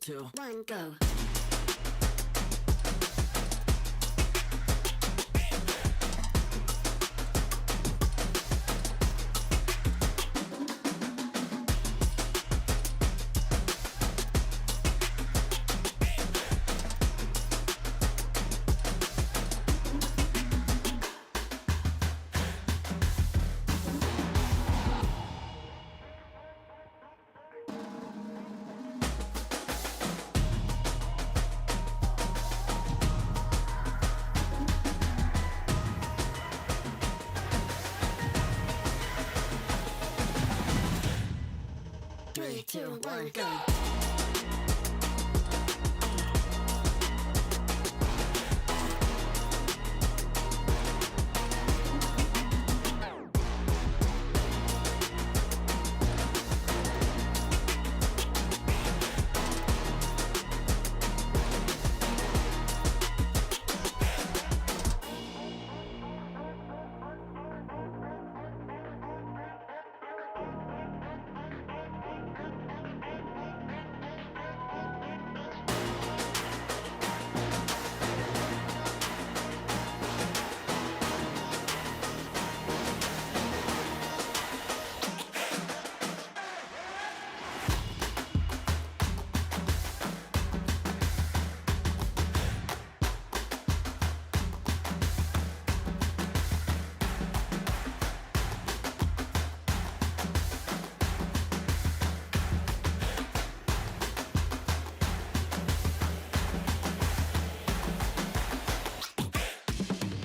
2, 1, go. Three, two, one, go.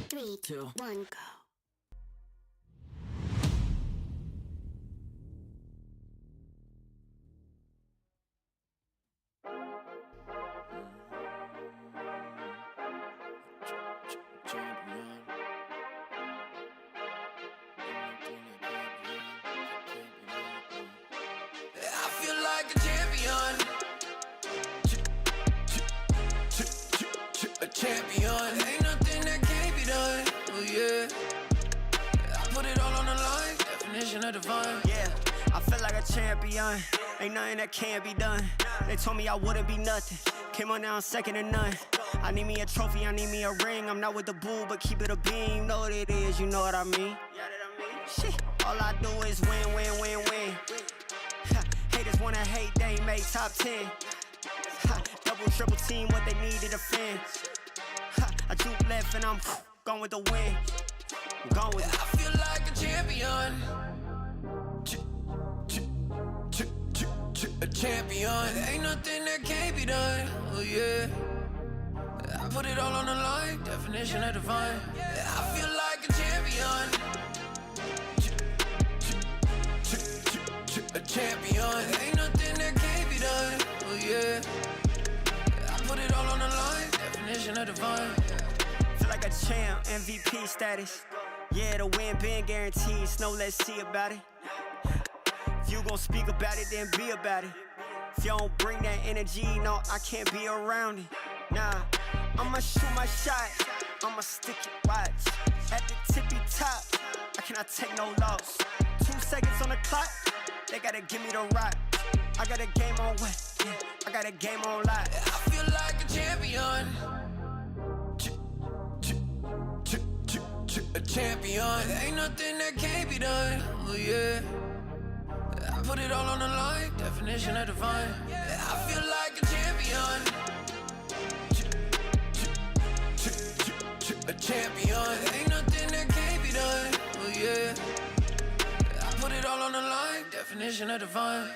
Three, two, one, go. I feel like a champion. A champion. Ain't nothing that can't be done. Oh yeah. I put it all on the line. Definition of divine. Yeah, I feel like a champion. Ain't nothing that can't be done. They told me I wouldn't be nothing. Came on now, I'm second to none. I need me a trophy, I need me a ring. I'm not with the bull, but keep it a beam. You know what it is, you know what I mean. Shit, all I do is win, win, win, win. Haters wanna hate, they ain't made top 10. Double, triple team, what they need to defend. I juke left and I'm gone with the win. I'm gone with it. I feel like a champion. A champion. Ain't nothing that can't be done. Oh yeah. I put it all on the line. Definition of divine. I feel like a champion. A champion. Ain't nothing that can't be done. Oh yeah. I put it all on the line. Definition of divine. Feel like a champ, MVP status. Yeah, the win been guaranteed. So let's see about it. If you gon' speak about it, then be about it. If you don't bring that energy, no, I can't be around it. Nah, I'ma shoot my shot. I'ma stick it, watch. At the tippy top, I cannot take no loss. 2 seconds on the clock, they gotta give me the rock. I got a game on wet, yeah, I got a game on lock. I feel like a champion. A champion. Ain't nothing that can't be done. Oh yeah. I put it all on the line. Definition of divine. I feel like a champion. A champion. Ain't nothing that can't be done. Oh yeah. I put it all on the line. Definition of divine.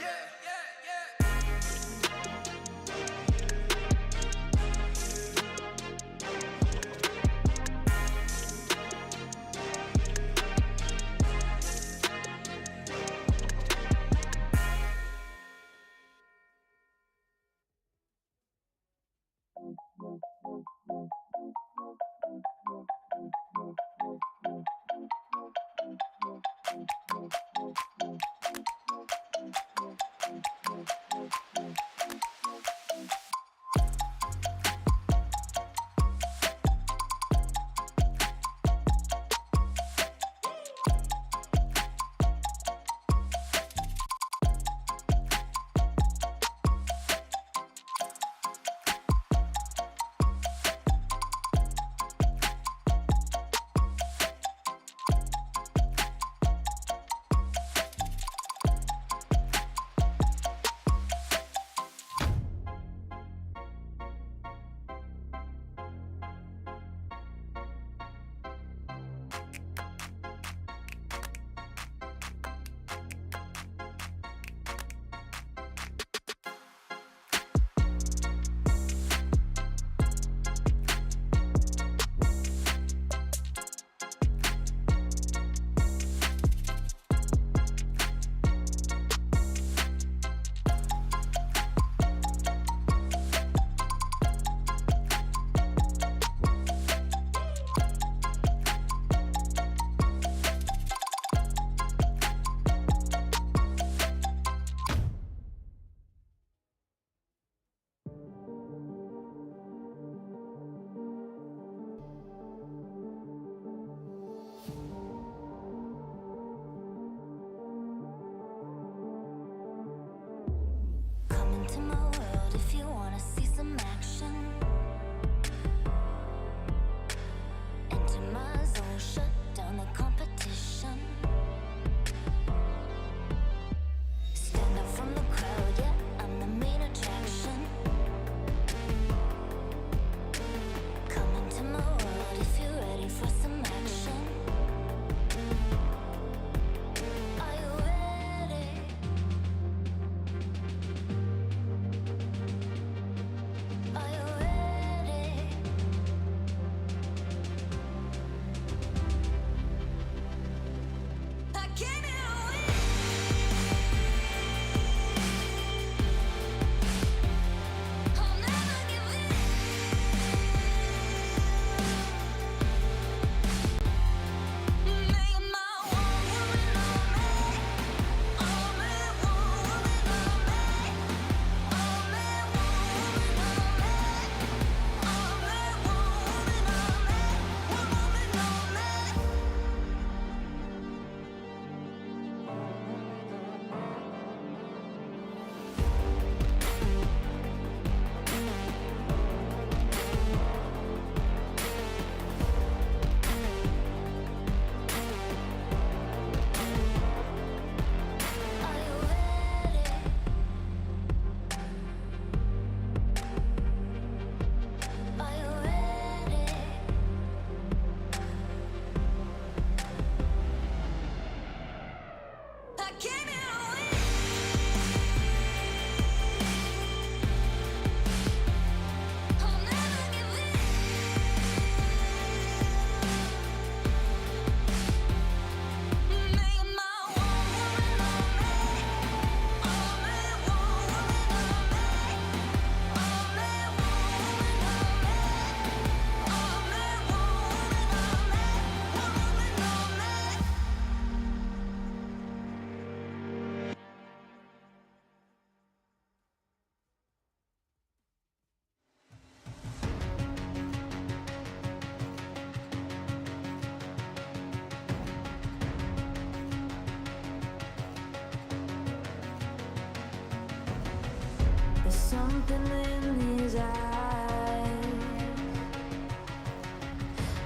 something in his eyes.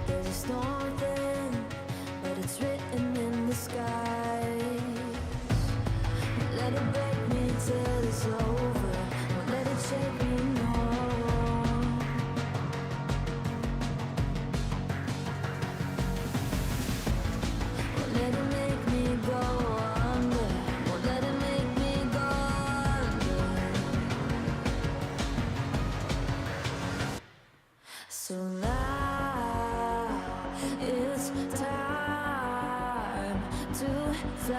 There's a storm within, but it's written in the sky. Let it break me till it's over. Don't let it shake me, no. Won't let it make me go under. Won't let it make me go under. So now it's time to fly.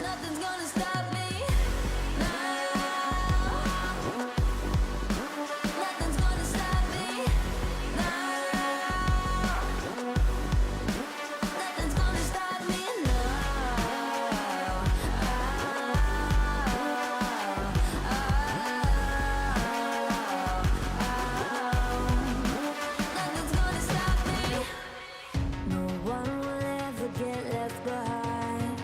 Nothing's gonna stop me now. Nothing's gonna stop me now. Nothing's gonna stop me now. Nothing's gonna stop me. No one will ever get left behind.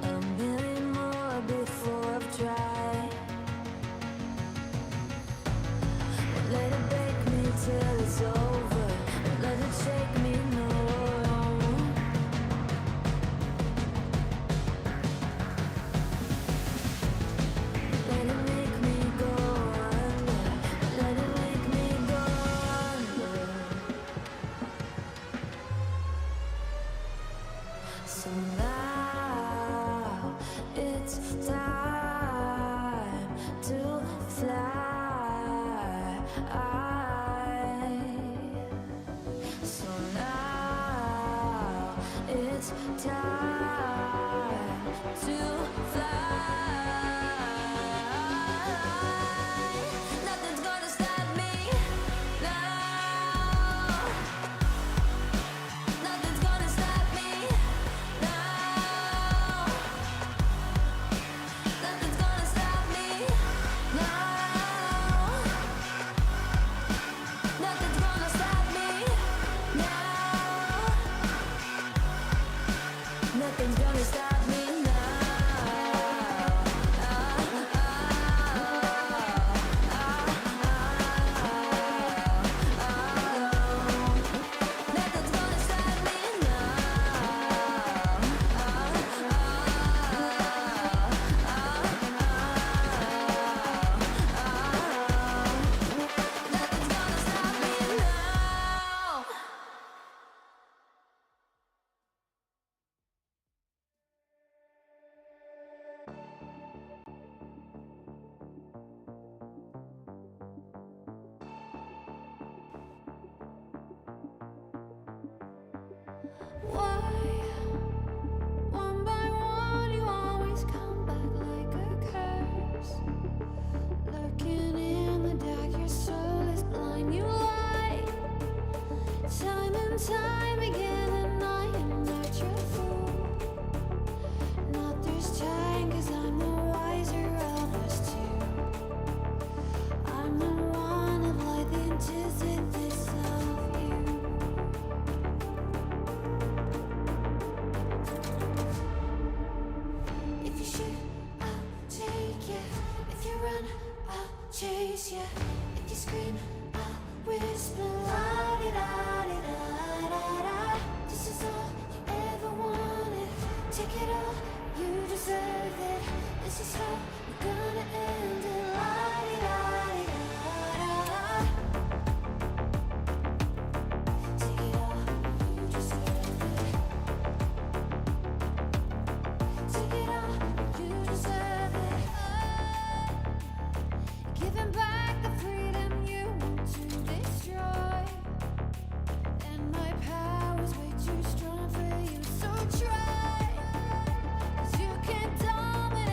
A million more before I've tried. Won't let it break me till it's over. Won't let it shake me, no. Let it make me go under. Let it make me go under. So now it's time to fly. So now it's time to fly. Nothing's gonna stop me now. Nothing's gonna stop me now. Nothing's gonna stop me now. Nothing's gonna stop me now. Nothing's gonna stop me now. Nothing's gonna stop me Nothing's gonna stop me now. Why, one by one, you always come back like a curse? Lurking in the dark, your soul is blind. You lie, time and time again, and I am not your fool. Not this time, 'cause I'm the wiser of us two. I'm the one of light, the antithesis of you. If you shoot, I'll take you. If you run, I'll chase you. If you scream, I'll whisper. La-di-da-di-da-da-da. This is all you ever wanted. Take it all, you deserve it. This is how we're gonna end it. La-di-da-di-da-da. Take it all, you deserve it. Take it all, you deserve it. Giving back the freedom you want to destroy. And my power's way too strong for you, so try. 'Cause you can't dominate.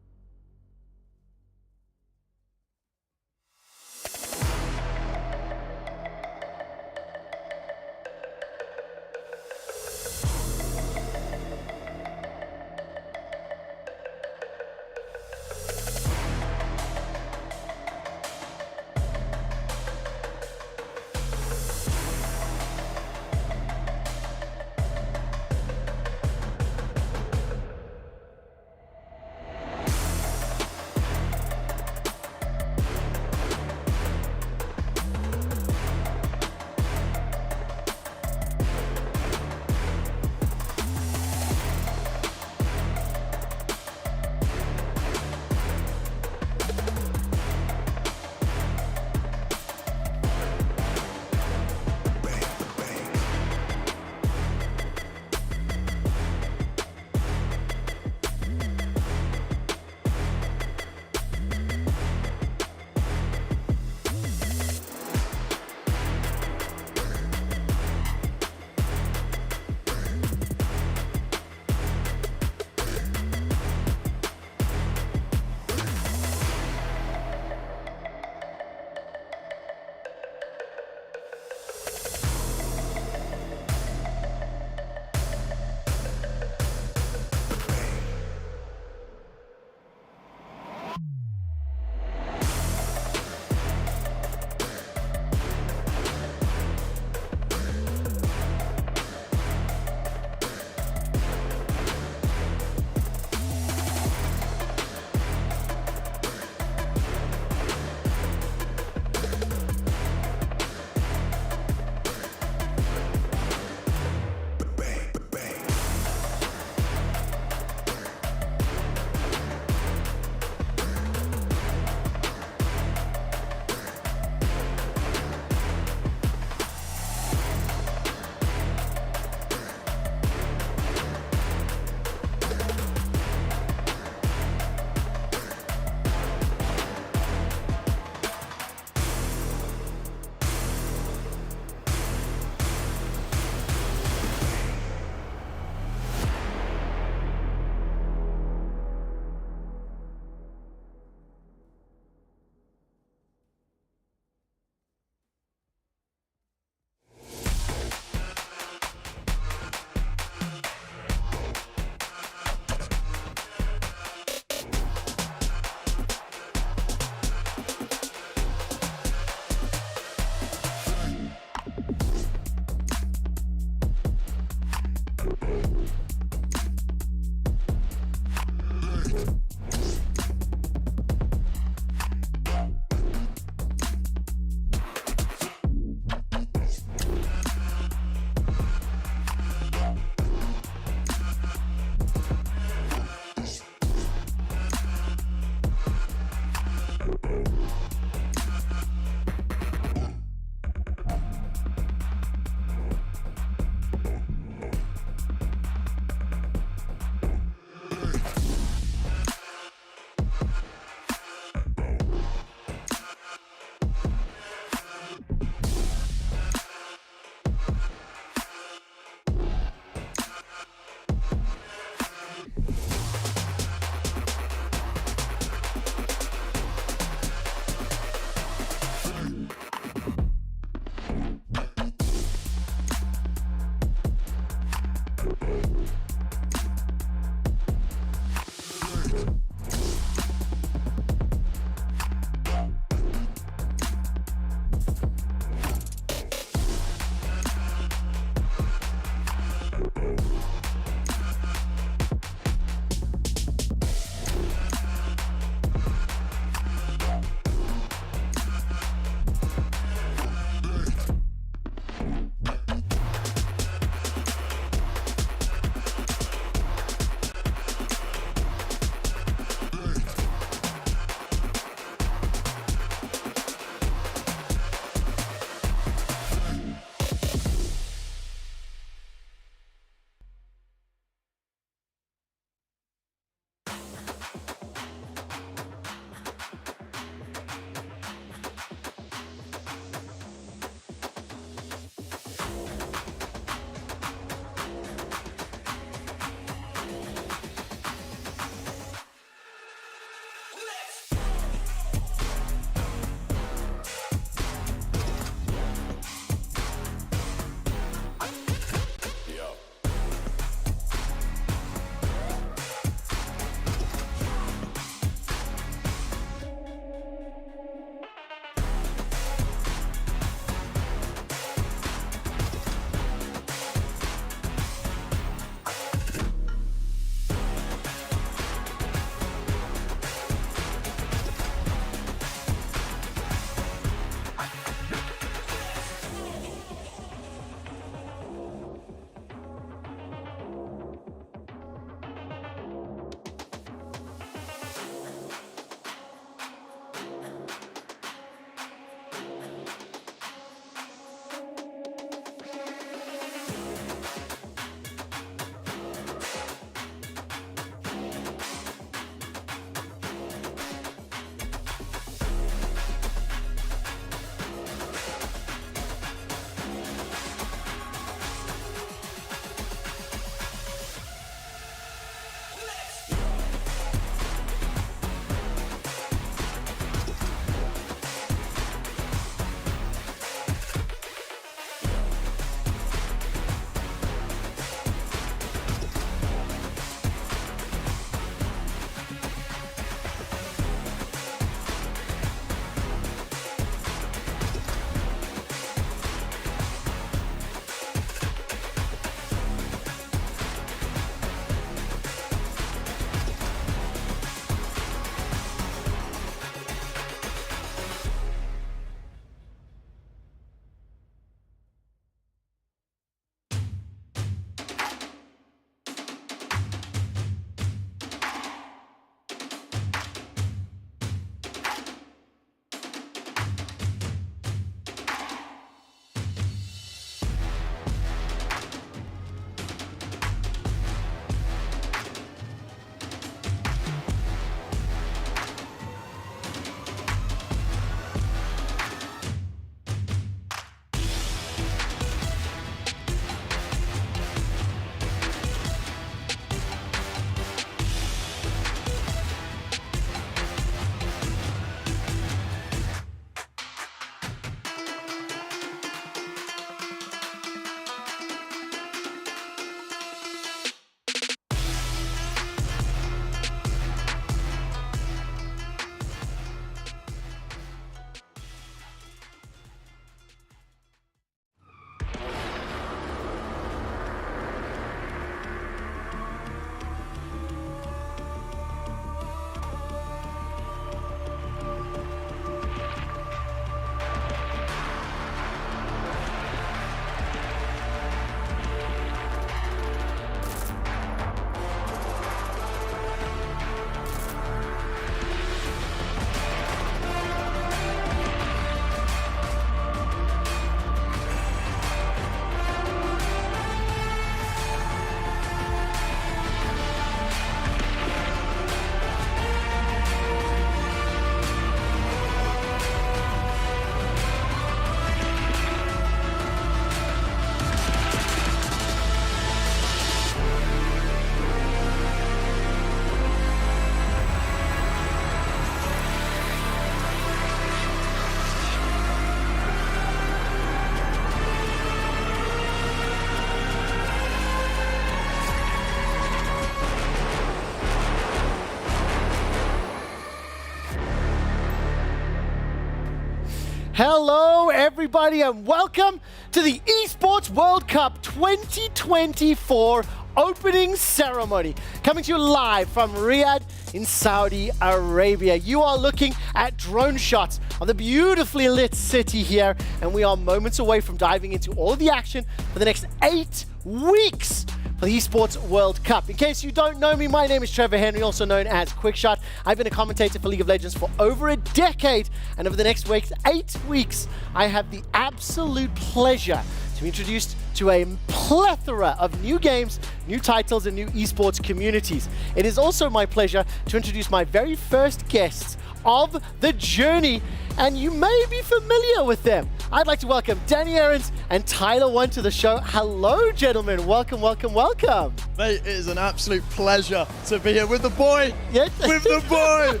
Hello, everybody, and welcome to the Esports World Cup 2024 opening ceremony. Coming to you live from Riyadh in Saudi Arabia. You are looking at drone shots of the beautifully lit city here, and we are moments away from diving into all of the action for the next 8 weeks for the Esports World Cup. In case you don't know me, my name is Trevor Henry, also known as Quickshot. I've been a commentator for League of Legends for over a decade, and over the next 8 weeks, I have the absolute pleasure to be introduced to a plethora of new games, new titles, and new esports communities. It is also my pleasure to introduce my very first guests of the journey, and you may be familiar with them. I'd like to welcome Danny Aarons and Tyler One to the show. Hello, gentlemen. Welcome, welcome, welcome. Mate, it is an absolute pleasure to be here with the boy. Yes. With the boy.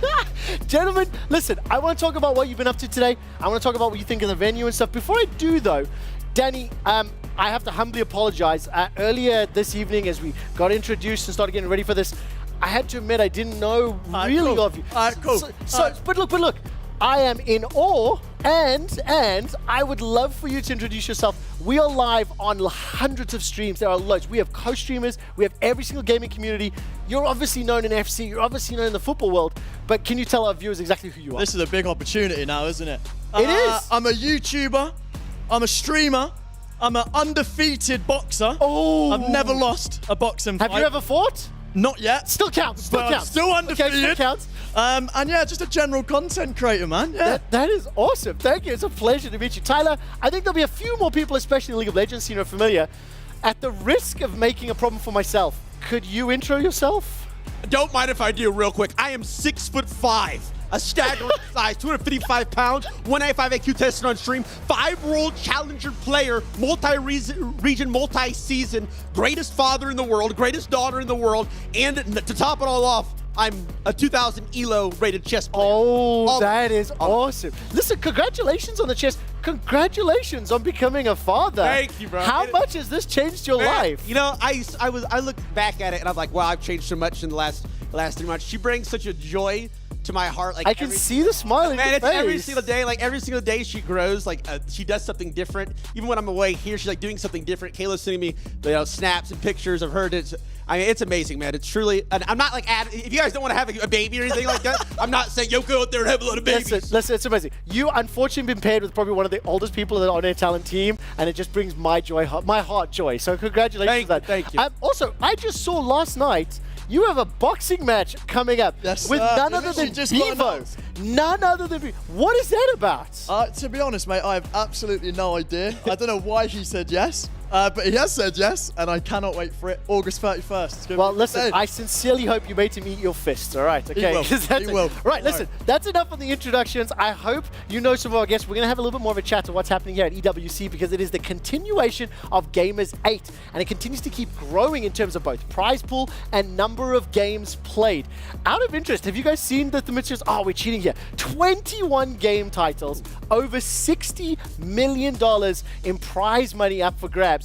Gentlemen, listen, I want to talk about what you've been up to today. I want to talk about what you think of the venue and stuff. Before I do, though, Danny, I have to humbly apologize. Earlier this evening, as we got introduced and started getting ready for this, I had to admit I didn't know really cool. of you. Cool. But look, I am in awe, and I would love for you to introduce yourself. We are live on hundreds of streams. There are loads. We have co-streamers. We have every single gaming community. You're obviously known in FC. You're obviously known in the football world. But can you tell our viewers exactly who you are? This is a big opportunity now, isn't it? It is. I'm a YouTuber. I'm a streamer. I'm an undefeated boxer. Oh. I've never lost a boxing fight. Have you ever fought? Not yet. Still counts. Still But I'm counts. still undefeated. Okay, still counts. And yeah, just a general content creator, man. Yeah. That is awesome. Thank you. It's a pleasure to meet you. Tyler, I think there'll be a few more people, especially in League of Legends, scene, who are familiar. At the risk of making a problem for myself, could you intro yourself? Don't mind if I do real quick. I am 6'5", a staggering size, 255 pounds, 195 IQ tested on stream, 5-world challenger player, multi-region, multi-season, greatest father in the world, greatest daughter in the world, and to top it all off, I'm a 2000 ELO rated chess player. Oh, that is awesome. Listen, congratulations on the chess. Congratulations on becoming a father. Thank you, bro. How much has this changed your Man, life? You know, I look back at it and I'm like, wow, I've changed so much in the last 3 months. She brings such a joy to my heart. Like I can see the smile in man, your it's face. every single day. Like every single day she grows. Like she does something different. Even when I'm away here, she's like doing something different. Kayla's sending me, snaps and pictures of her. I mean, it's amazing, man. It's truly. And I'm not like, if you guys don't want to have a baby or anything like that, I'm not saying yo go out there and have a lot of babies. Listen, it's amazing. You unfortunately been paired with probably one of the oldest people on our talent team, and it just brings my heart joy. So congratulations on that. Thank you. Also, I just saw last night. You have a boxing match coming up with none other than Bevo. None other than Bevo. What is that about? To be honest, mate, I have absolutely no idea. I don't know why he said yes. But he has said yes, and I cannot wait for it. August 31st. Well, listen, I sincerely hope you made him eat your fists, all right? Okay. He will. Right, listen, that's enough on the introductions. I hope you know some of our guests. We're going to have a little bit more of a chat to what's happening here at EWC because it is the continuation of Gamers 8, and it continues to keep growing in terms of both prize pool and number of games played. Out of interest, have you guys seen that the Mitchers? Oh, we're cheating here. 21 game titles, over $60 million in prize money up for grabs.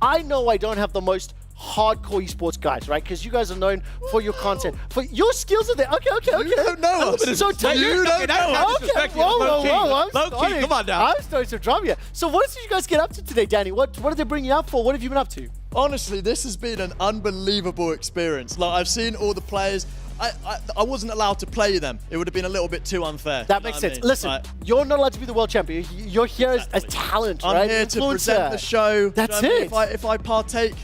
I know I don't have the most hardcore esports guys, right? Because you guys are known for your content. For your skills are there. Okay. You don't know us. So tell You don't know us. Okay, whoa. Low-key, come on now. I'm starting to drum here. So what did you guys get up to today, Danny? What did they bring you up for? What have you been up to? Honestly, this has been an unbelievable experience. Like, I've seen all the players. I wasn't allowed to play them. It would have been a little bit too unfair. That makes sense. Listen, you're not allowed to be the world champion. You're here as talent, right? I'm here to present the show. That's it. it. If I partake,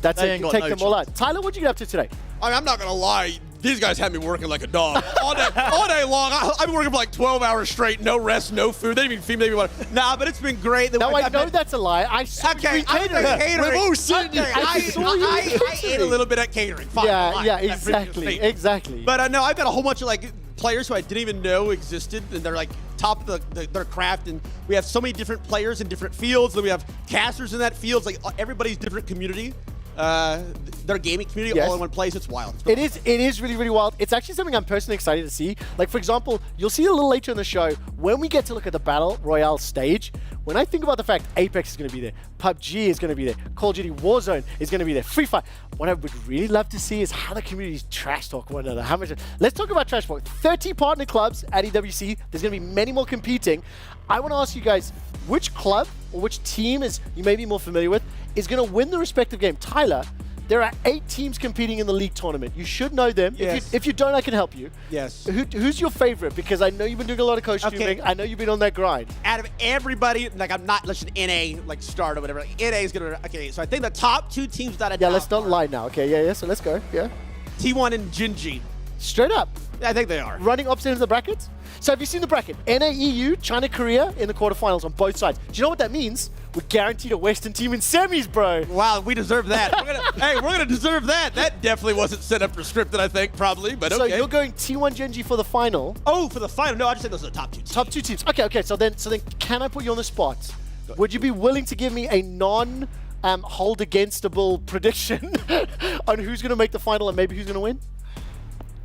that's they it. ain't You got take no them all chance. out. Tyler, what'd you get up to today? I mean, I'm not gonna lie. These guys have me working like a dog all day long. I've been working for like 12 hours straight, no rest, no food. They didn't even feed me water. Nah, but it's been great. No, I know that's a lie. I saw Okay, you I'm catering. a catering. We've all seen you. I ate a little bit at catering. Fine, Yeah, fine. exactly. But no, I've got a whole bunch of like players who I didn't even know existed, and they're like top of their craft. And we have so many different players in different fields. And we have casters in that field. It's like everybody's different community. their gaming community Yes. all in one place. It's wild. It is really, really wild. It's actually something I'm personally excited to see. Like, for example, you'll see a little later in the show, when we get to look at the Battle Royale stage, when I think about the fact Apex is going to be there, PUBG is going to be there, Call of Duty Warzone is going to be there, Free Fire, what I would really love to see is how the communities trash talk one another. How much? Let's talk about trash talk. 30 partner clubs at EWC. There's going to be many more competing. I want to ask you guys, which club or which team is you may be more familiar with is going to win the respective game? Tyler, there are 8 teams competing in the league tournament. You should know them. Yes. If you don't, I can help you. Yes. Who's your favorite? Because I know you've been doing a lot of coach streaming. I know you've been on that grind. Out of everybody, like I'm not listening NA, like start or whatever. Like, NA is gonna. Okay, so I think the top 2 teams without a Yeah, doubt let's not are lie now. Okay, yeah. So let's go. Yeah. T1 and Jinji. Straight up. I think they are. Running opposite ends of the brackets. So have you seen the bracket? NA, EU, China, Korea in the quarterfinals on both sides. Do you know what that means? We're guaranteed a Western team in semis, bro. Wow, we deserve that. We're gonna deserve that. That definitely wasn't set up or scripted, I think, probably, but So okay. you're going T1 Genji for the final. Oh, for the final? No, I just think those are the top 2 teams. Top 2 teams. Okay. So then, can I put you on the spot? Would you be willing to give me a hold againstable prediction on who's going to make the final and maybe who's going to win?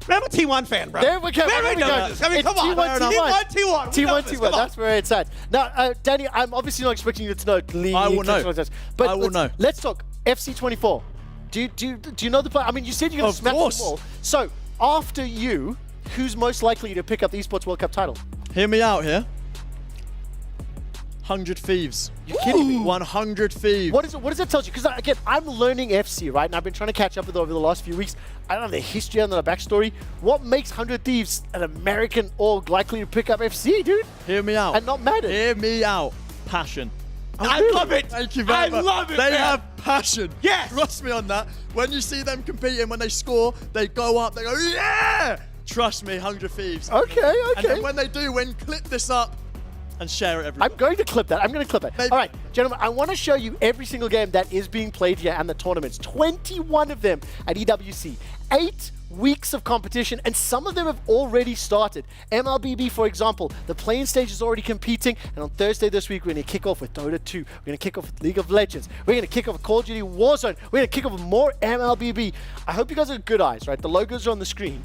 I'm a T1 fan, bro. There we go. Everybody knows this. I mean, It's come on. T1. T1. We know T1. this. Come on. That's where it's at. Now, Danny, I'm obviously not expecting you to know league. I will know. But I will know. Let's talk FC24. Do you know the player? I mean, you said you're going to Of smash course. them all. So after you, who's most likely to pick up the Esports World Cup title? Hear me out here. 100 Thieves. You kidding me? 100 Thieves. What does it tell you? Because again, I'm learning FC, right? And I've been trying to catch up with it over the last few weeks. I don't know the history and the backstory. What makes 100 Thieves an American org likely to pick up FC, dude? Hear me out. And not Madden. Hear me out. Passion. I love it. Thank you very much. I love it, They man. have passion. Yes. Trust me on that. When you see them competing, when they score, they go up, they go, yeah! Trust me, 100 Thieves. Okay. And then when they do win, clip this up and share it everywhere. I'm going to clip that. Maybe. All right, gentlemen, I want to show you every single game that is being played here and the tournaments. 21 of them at EWC. 8 weeks of competition, and some of them have already started. MLBB, for example, the playing stage is already competing, and on Thursday this week, we're going to kick off with Dota 2. We're going to kick off with League of Legends. We're going to kick off with Call of Duty Warzone. We're going to kick off with more MLBB. I hope you guys have good eyes, right? The logos are on the screen.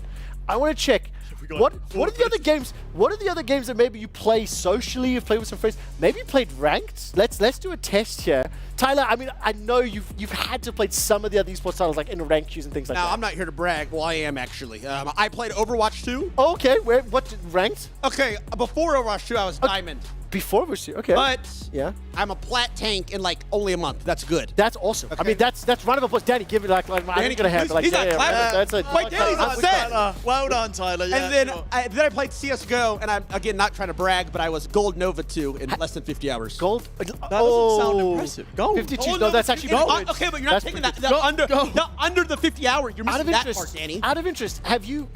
I want to check. What are the other games? What are the other games that maybe you play socially? You've played with some friends. Maybe you played ranked. Let's do a test here. Tyler, I mean, I know you've had to play some of the other esports titles like in rank queues and things like Now, that. I'm not here to brag. Well, I am actually. I played Overwatch 2. Oh, okay, what ranked? Okay, before Overwatch 2, I was Diamond. Before it was okay. But yeah, I'm a plat tank in like only a month. That's good. that's awesome. I Okay. mean, that's round of applause. Danny, give me like I'm Danny, gonna have he's- like he's not clapping. that's a Wait, Danny's upset. Well done, Tyler. Yeah, And then, sure. then I played CSGO, and I'm, again, not trying to brag, but I was Gold Nova 2 in less than 50 hours. gold. That doesn't sound impressive. Gold. 52. Gold No, Nova that's 2 actually is- good. Okay, but you're not That's taking pretty that good. under the 50 hour. You're Out missing of that interest, part, Danny. out of interest, have you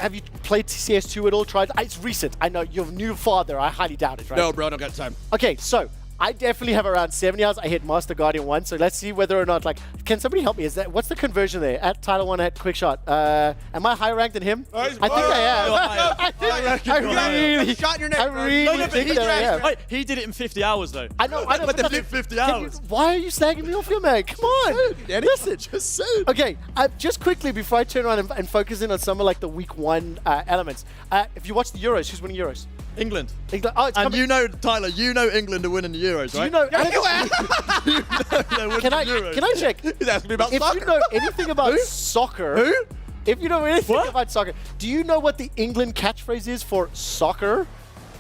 played CS2 at all? Tried? It's recent. I know you're a new father. I highly doubt it, right? No, bro, I don't got time. Okay, so I definitely have around 70 hours. I hit Master Guardian 1, so let's see whether or not, like, can somebody help me? What's the conversion there? At Tyler 1 at Quick Shot. Am I higher ranked than him? Oh, he's- I think I am. Oh, I Shot in your neck, I bro. really No, no, think he that I dragged am. you. Wait, he did it in 50 hours, though. I know, But they that's- did 50 can you- hours. why are you slagging me off here, man? Come on. Danny. Listen. Just said. Okay, just quickly before I turn around and focus in on some of like the week 1 elements. If you watch the Euros, who's winning Euros? England. England. Oh, it's And coming. you know, Tyler, you know England are winning the Euros, Do right? you know? They're winning Can I the Euros. can I check? He's asking me about If soccer. you know anything about soccer, Who? if you know anything What? about soccer, do you know what the England catchphrase is for soccer?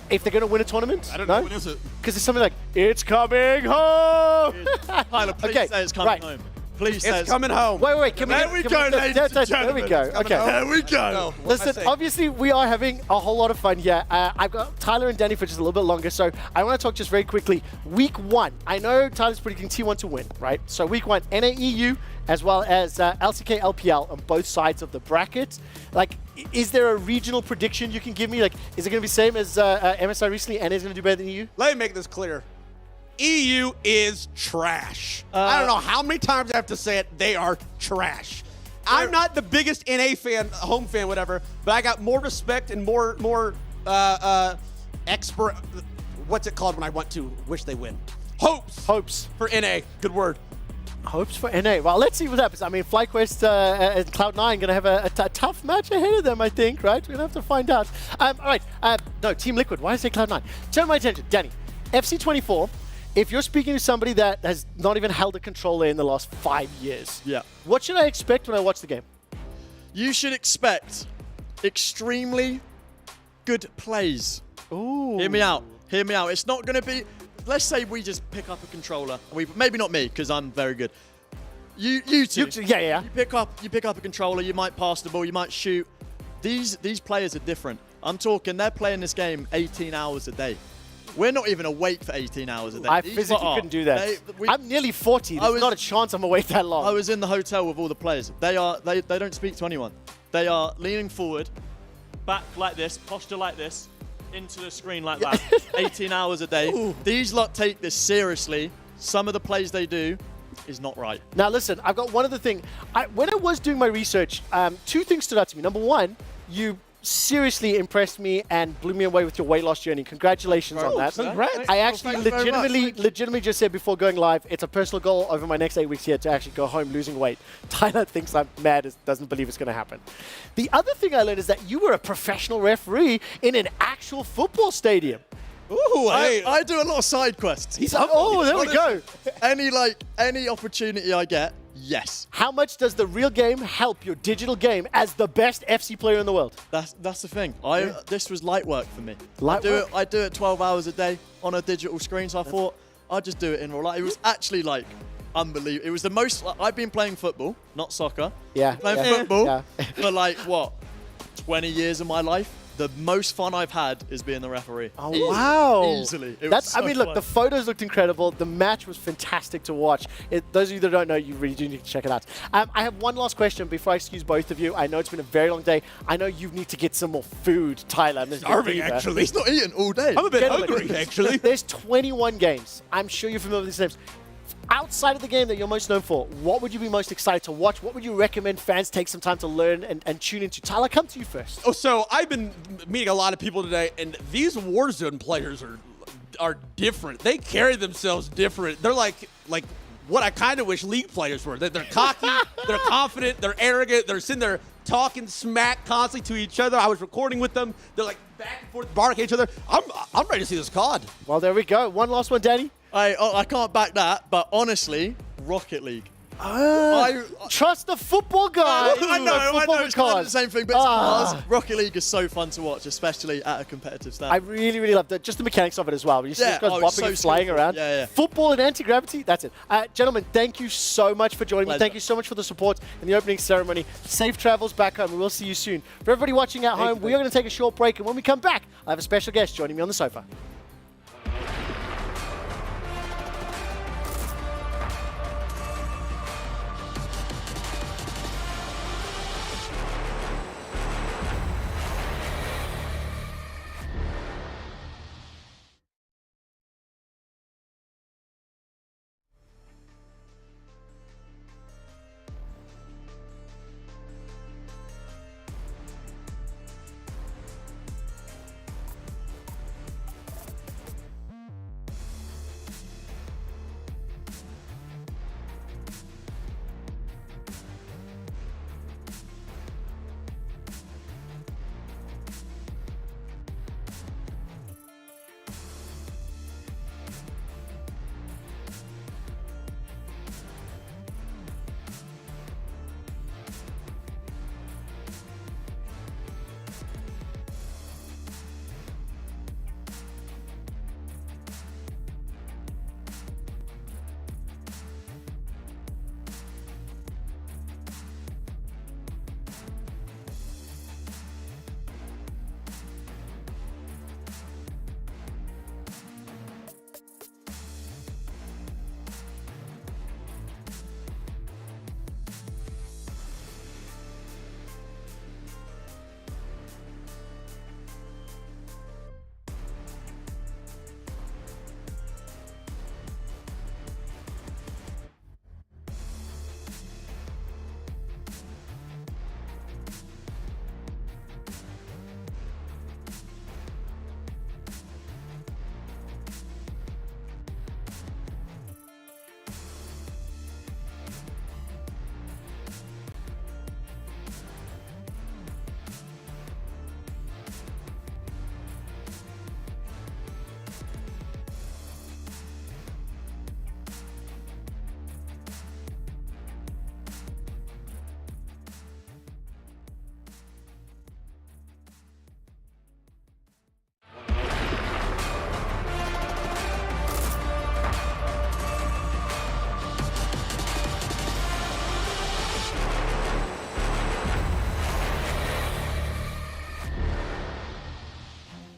If they're going to win a tournament? I don't know. What is it? Because it's something like, it's coming home! Tyler, please Okay, say it's coming right. home. Please say It's coming home. Wait. Can There we go, ladies and There we gentlemen. go. It's Okay. There we go. No, what am I Listen, saying? obviously we are having a whole lot of fun here. I've got Tyler and Danny for just a little bit longer, so I want to talk just very quickly. Week 1, I know Tyler's predicting T1 to win, right? So week 1, NAEU as well as LCK LPL on both sides of the bracket. Like, is there a regional prediction you can give me? Like, is it going to be the same as MSI recently, and is going to do better than EU? Let me make this clear. EU is trash. I don't know how many times I have to say it. They are trash. I'm not the biggest NA fan, home fan, whatever, but I got more respect and more expert. What's it called when I want to wish they win? Hopes Hopes. for NA. Good word. Hopes for NA. Well, let's see what happens. I mean, FlyQuest and Cloud9 going to have a tough match ahead of them, I think, right? We're going to have to find out. All right. No, Team Liquid. Why did I say Cloud9? Turn my attention. Danny, FC24, if you're speaking to somebody that has not even held a controller in the last 5 years, Yeah. what should I expect when I watch the game? You should expect extremely good plays. Ooh. Hear me out. Hear me out. It's not going to be... Let's say we just pick up a controller. Maybe not me, because I'm very good. You two. Yeah. You pick up a controller. You might pass the ball. You might shoot. These players are different. I'm talking. They're playing this game 18 hours a day. We're not even awake for 18 hours a day. I These physically lot are. couldn't do that. I'm nearly 40. There's not a chance I'm awake that long. I was in the hotel with all the players. They don't speak to anyone. They are leaning forward, back like this, posture like this, into the screen like that. 18 hours a day. Ooh. These lot take this seriously. Some of the plays they do is not right. Now listen, I've got one other thing. When I was doing my research, 2 things stood out to me. Number 1, you seriously impressed me and blew me away with your weight loss journey. Congratulations on that. Congrats. I actually Well, thank you very much. legitimately just said before going live, it's a personal goal over my next 8 weeks here to actually go home losing weight. Tyler thinks I'm mad, doesn't believe it's going to happen. The other thing I learned is that you were a professional referee in an actual football stadium. Ooh, hey. I do a lot of side quests. He's like, oh, there we go. Any opportunity I get, yes. How much does the real game help your digital game as the best FC player in the world? That's the thing. This was light work for me. Light work? I do it 12 hours a day on a digital screen, so I thought I'd just do it in real life. It was actually like unbelievable. It was the most. I've been playing football, not soccer. Yeah. Playing football for like what, 20 years of my life. The most fun I've had is being the referee. Oh, wow. Easily. I mean, look, the photos looked incredible. The match was fantastic to watch. Those of you that don't know, you really do need to check it out. I have one last question before I excuse both of you. I know it's been a very long day. I know you need to get some more food, Tyler. Starving, actually. He's not eating all day. I'm a bit Gentlemen, hungry, actually. There's 21 games. I'm sure you're familiar with these names. Outside of the game that you're most known for, what would you be most excited to watch? What would you recommend fans take some time to learn and tune into? Tyler, come to you first. Oh, so I've been meeting a lot of people today, and these Warzone players are different. They carry themselves different. They're like what I kind of wish League players were. They're cocky, they're confident, they're arrogant, they're sitting there talking smack constantly to each other. I was recording with them. They're like back and forth, barking at each other. I'm ready to see this COD. Well, there we go. One last one, Danny. I can't back that, but honestly, Rocket League. Trust the football guy. I know, it's kind of the same thing, but it's cars. Rocket League is so fun to watch, especially at a competitive stand. I really, really love just the mechanics of it as well. You see Yeah, these guys it's bopping so and flying skillful. around. Yeah. Football and anti-gravity, that's it. Gentlemen, thank you so much for joining me. Pleasure. Thank you so much for the support in the opening ceremony. Safe travels back home. We will see you soon. For everybody watching at home, we are going to take a short break, and when we come back, I have a special guest joining me on the sofa.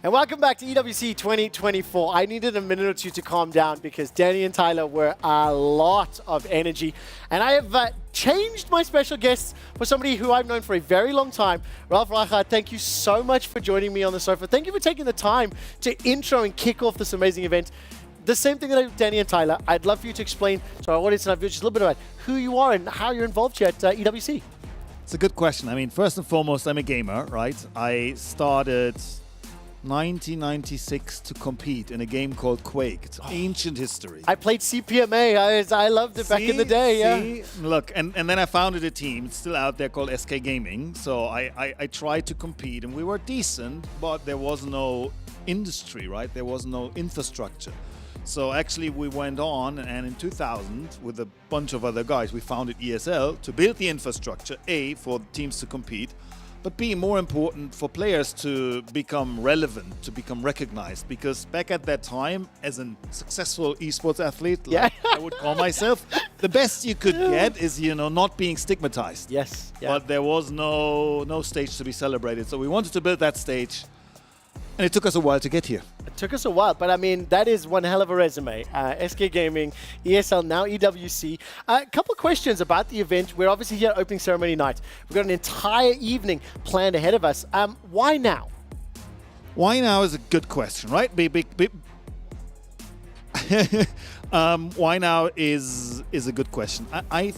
And welcome back to EWC 2024. I needed a minute or two to calm down because Danny and Tyler were a lot of energy. And I have changed my special guests for somebody who I've known for a very long time. Ralph Reichert, thank you so much for joining me on the sofa. Thank you for taking the time to intro and kick off this amazing event. The same thing that I did with Danny and Tyler. I'd love for you to explain to our audience and our viewers just a little bit about who you are and how you're involved here at EWC. It's a good question. I mean, first and foremost, I'm a gamer, right? I started 1996 to compete in a game called Quake. It's ancient history. I played CPMA. I loved it back in the day, yeah. Look, and then I founded a team. It's still out there called SK Gaming. So I tried to compete, and we were decent, but there was no industry, right? There was no infrastructure. So actually we went on, and in 2000, with a bunch of other guys, we founded ESL to build the infrastructure, A, for teams to compete, but B, more important, for players to become relevant, to become recognized. Because back at that time, as a successful esports athlete, like I would call myself, the best you could get is, not being stigmatized. Yes. Yeah. But there was no stage to be celebrated. So we wanted to build that stage. And it took us a while to get here. It took us a while, but I mean, that is one hell of a resume. SK Gaming, ESL, now EWC. A couple of questions about the event. We're obviously here at opening ceremony night. We've got an entire evening planned ahead of us. Why now? Why now is a good question, right? Why now is a good question. I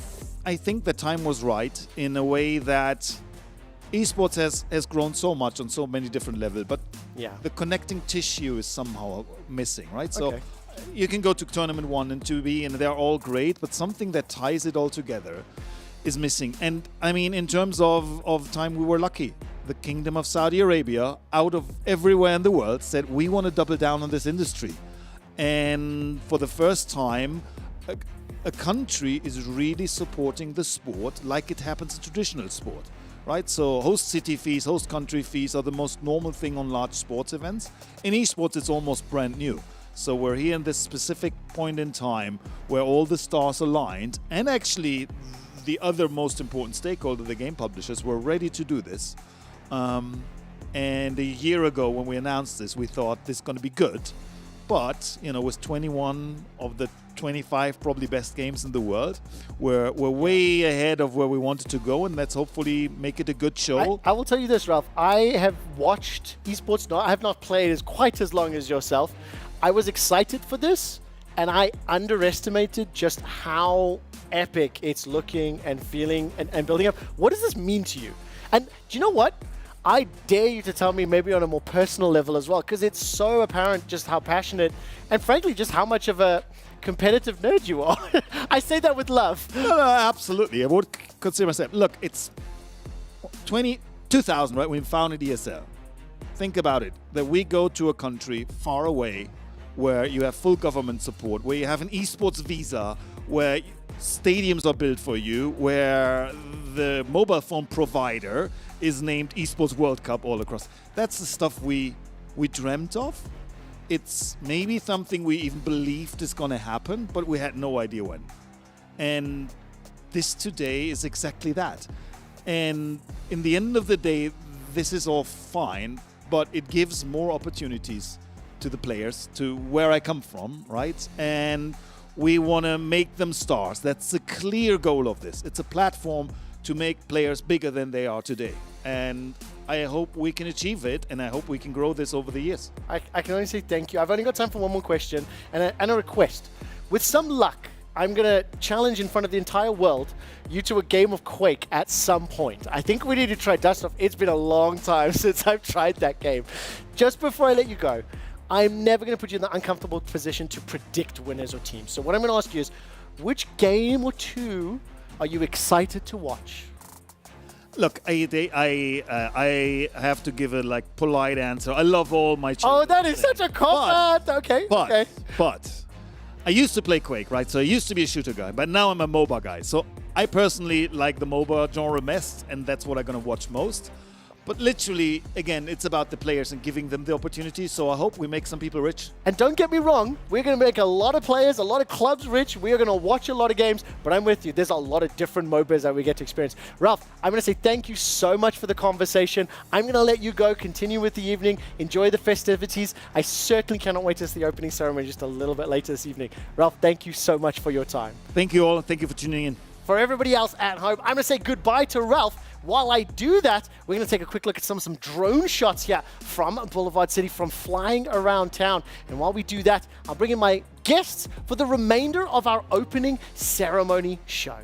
think the time was right in a way that esports has grown so much on so many different levels, but the connecting tissue is somehow missing, right? So you can go to tournament 1 and 2B and they're all great, but something that ties it all together is missing. And I mean, in terms of time, we were lucky. The Kingdom of Saudi Arabia, out of everywhere in the world, said we want to double down on this industry. And for the first time, a country is really supporting the sport like it happens in traditional sport. Right, so host city fees, host country fees are the most normal thing on large sports events. In esports, it's almost brand new. So we're here in this specific point in time where all the stars aligned, and actually the other most important stakeholder, the game publishers, were ready to do this. And a year ago when we announced this, we thought this is going to be good. But, with 21 of the 25 probably best games in the world, we're way ahead of where we wanted to go, and let's hopefully make it a good show. I will tell you this, Ralph. I have watched esports. I have not played as quite as long as yourself. I was excited for this, and I underestimated just how epic it's looking and feeling and building up. What does this mean to you? And do you know what? I dare you to tell me maybe on a more personal level as well, because it's so apparent just how passionate and frankly just how much of a competitive nerd you are. I say that with love. No, absolutely. I would consider myself. Look, it's 2000, right? When we founded ESL. Think about it. That we go to a country far away where you have full government support, where you have an esports visa, where stadiums are built for you, where the mobile phone provider is named Esports World Cup all across. That's the stuff we dreamt of. It's maybe something we even believed is going to happen, but we had no idea when. And this today is exactly that. And in the end of the day, this is all fine, but it gives more opportunities to the players, to where I come from, right? And we want to make them stars. That's the clear goal of this. It's a platform to make players bigger than they are today. And I hope we can achieve it, and I hope we can grow this over the years. I can only say thank you. I've only got time for one more question and a request. With some luck, I'm going to challenge in front of the entire world you to a game of Quake at some point. I think we need to try Dust Off. It's been a long time since I've tried that game. Just before I let you go, I'm never going to put you in the uncomfortable position to predict winners or teams. So what I'm going to ask you is, which game or two are you excited to watch? Look, I have to give a polite answer. I love all my children. Oh, that is such a cop-out. Okay. But I used to play Quake, right? So I used to be a shooter guy, but now I'm a MOBA guy. So I personally like the MOBA genre best, and that's what I'm going to watch most. But literally, again, it's about the players and giving them the opportunity. So I hope we make some people rich. And don't get me wrong, we're going to make a lot of players, a lot of clubs rich. We are going to watch a lot of games, but I'm with you. There's a lot of different MOBAs that we get to experience. Ralph, I'm going to say thank you so much for the conversation. I'm going to let you go, continue with the evening, enjoy the festivities. I certainly cannot wait to see the opening ceremony just a little bit later this evening. Ralph, thank you so much for your time. Thank you all. Thank you for tuning in. For everybody else at home, I'm going to say goodbye to Ralph. While I do that, we're going to take a quick look at some drone shots here from Boulevard City, from flying around town. And while we do that, I'll bring in my guests for the remainder of our opening ceremony show.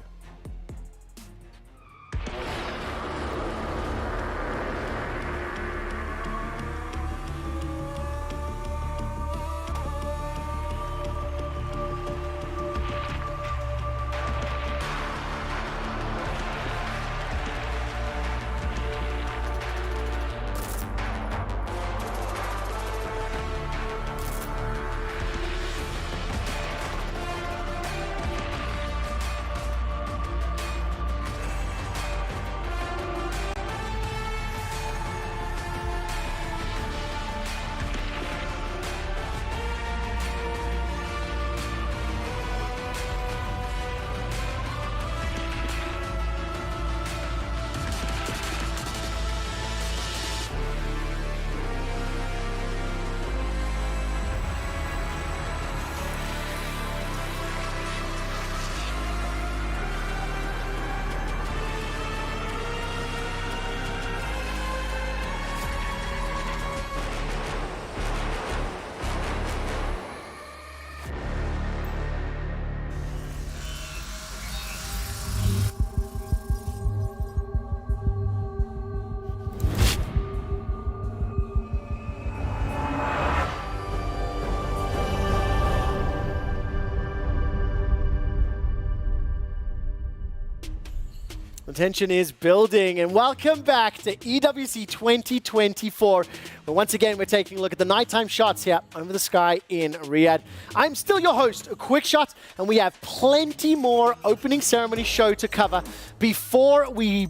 The tension is building, and welcome back to EWC 2024. But once again, we're taking a look at the nighttime shots here over the sky in Riyadh. I'm still your host, Quick Shot, and we have plenty more opening ceremony show to cover before we...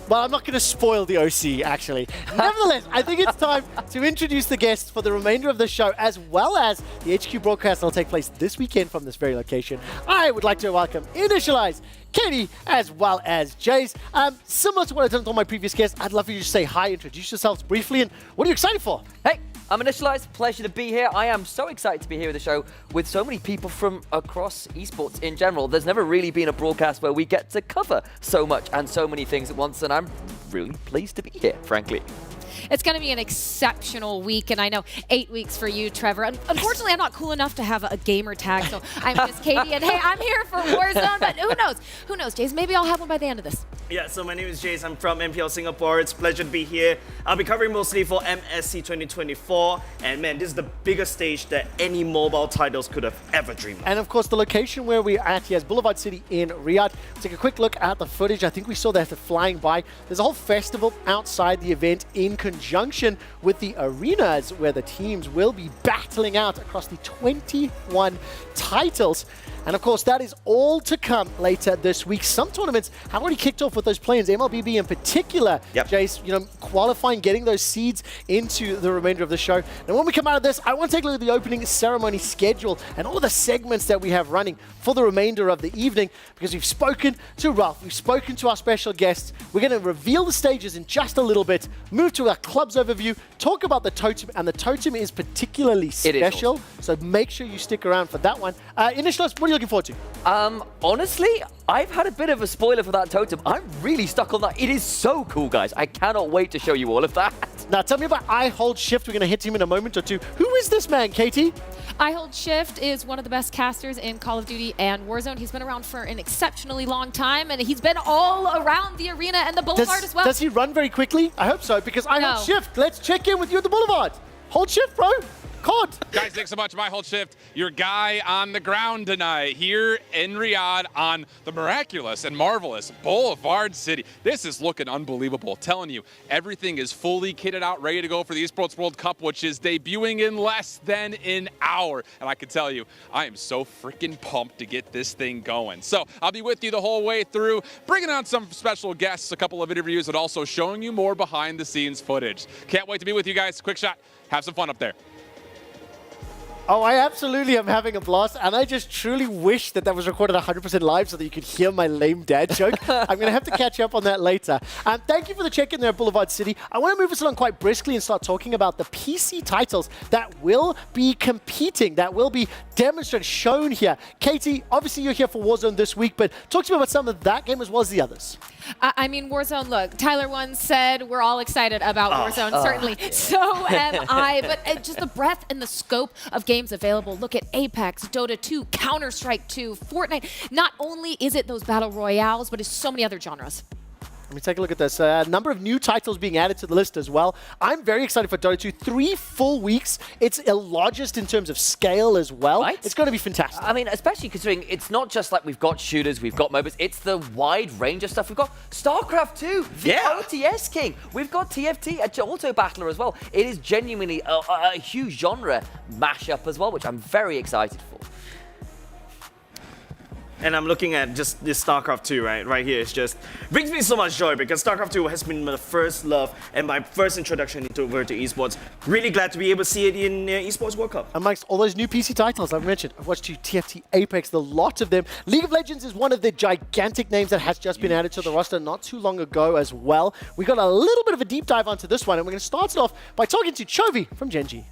Well, I'm not going to spoil the OC, actually. Nevertheless, I think it's time to introduce the guests for the remainder of the show, as well as the HQ broadcast that will take place this weekend from this very location. I would like to welcome Initialize, Katie, as well as Jace. Similar to what I've done with all my previous guests, I'd love for you to say hi, introduce yourselves briefly, and what are you excited for? Hey, I'm Initialized. Pleasure to be here. I am so excited to be here with the show with so many people from across esports in general. There's never really been a broadcast where we get to cover so much and so many things at once, and I'm really pleased to be here, frankly. It's going to be an exceptional week, and I know 8 weeks for you, Trevor. Unfortunately, I'm not cool enough to have a gamer tag, so I'm just Katie, and hey, I'm here for Warzone, but who knows? Who knows, Jace? Maybe I'll have one by the end of this. Yeah, so my name is Jace. I'm from MPL Singapore. It's a pleasure to be here. I'll be covering mostly for MSC 2024, and man, this is the biggest stage that any mobile titles could have ever dreamed of. And of course, the location where we're at here is Boulevard City in Riyadh. Take a quick look at the footage. I think we saw that flying by. There's a whole festival outside the event in conjunction with the arenas where the teams will be battling out across the 21 titles. And of course, that is all to come later this week. Some tournaments have already kicked off with those play-ins, MLBB in particular. Yep. Jace, you know, qualifying, getting those seeds into the remainder of the show. And when we come out of this, I want to take a look at the opening ceremony schedule and all the segments that we have running for the remainder of the evening, because we've spoken to Ralph, we've spoken to our special guests. We're going to reveal the stages in just a little bit, move to our club's overview, talk about the totem, and the totem is particularly special, so make sure you stick around for that one. Initialize, what are you looking forward to? Honestly, I've had a bit of a spoiler for that totem. I'm really stuck on that. It is so cool, guys. I cannot wait to show you all of that. Now, tell me about I Hold Shift. We're going to hit him in a moment or two. Who is this man, Katie? I Hold Shift is one of the best casters in Call of Duty and Warzone. He's been around for an exceptionally long time, and he's been all around the arena and the boulevard as well. Does he run very quickly? I hope so, because I Hold Shift. Let's check in with you at the boulevard. Hold Shift, bro. COD. Guys, thanks so much. My whole shift. Your guy on the ground tonight here in Riyadh on the miraculous and marvelous Boulevard City. This is looking unbelievable. Telling you, everything is fully kitted out, ready to go for the Esports World Cup, which is debuting in less than an hour. And I can tell you, I am so freaking pumped to get this thing going. So I'll be with you the whole way through, bringing on some special guests, a couple of interviews, and also showing you more behind the scenes footage. Can't wait to be with you guys. Quick shot. Have some fun up there. Oh, I absolutely am having a blast, and I just truly wish that was recorded 100% live so that you could hear my lame dad joke. I'm going to have to catch up on that later. Thank you for the check-in there at Boulevard City. I want to move us along quite briskly and start talking about the PC titles that will be competing, that will be demonstrated, shown here. Katie, obviously you're here for Warzone this week, but talk to me about some of that game as well as the others. I mean, Warzone, look, Tyler once said we're all excited about Warzone, certainly. So am I, but just the breadth and the scope of games available. Look at Apex, Dota 2, Counter-Strike 2, Fortnite. Not only is it those battle royales, but it's so many other genres. Let me take a look at this. A number of new titles being added to the list as well. I'm very excited for Dota 2. 3 full weeks. It's the largest in terms of scale as well. Right? It's going to be fantastic. I mean, especially considering it's not just like we've got shooters, we've got MOBAs, it's the wide range of stuff. We've got StarCraft 2, the OTS King. We've got TFT, a Auto Battler as well. It is genuinely a huge genre mashup as well, which I'm very excited for. And I'm looking at just this StarCraft 2 right here. It's just brings me so much joy because StarCraft 2 has been my first love and my first introduction into esports. Really glad to be able to see it in Esports World Cup. Amongst all those new PC titles I've mentioned, I've watched you TFT, Apex, the lot of them. League of Legends is one of the gigantic names that has just been added to the roster not too long ago as well. We got a little bit of a deep dive onto this one, and we're going to start it off by talking to Chovy from Gen G.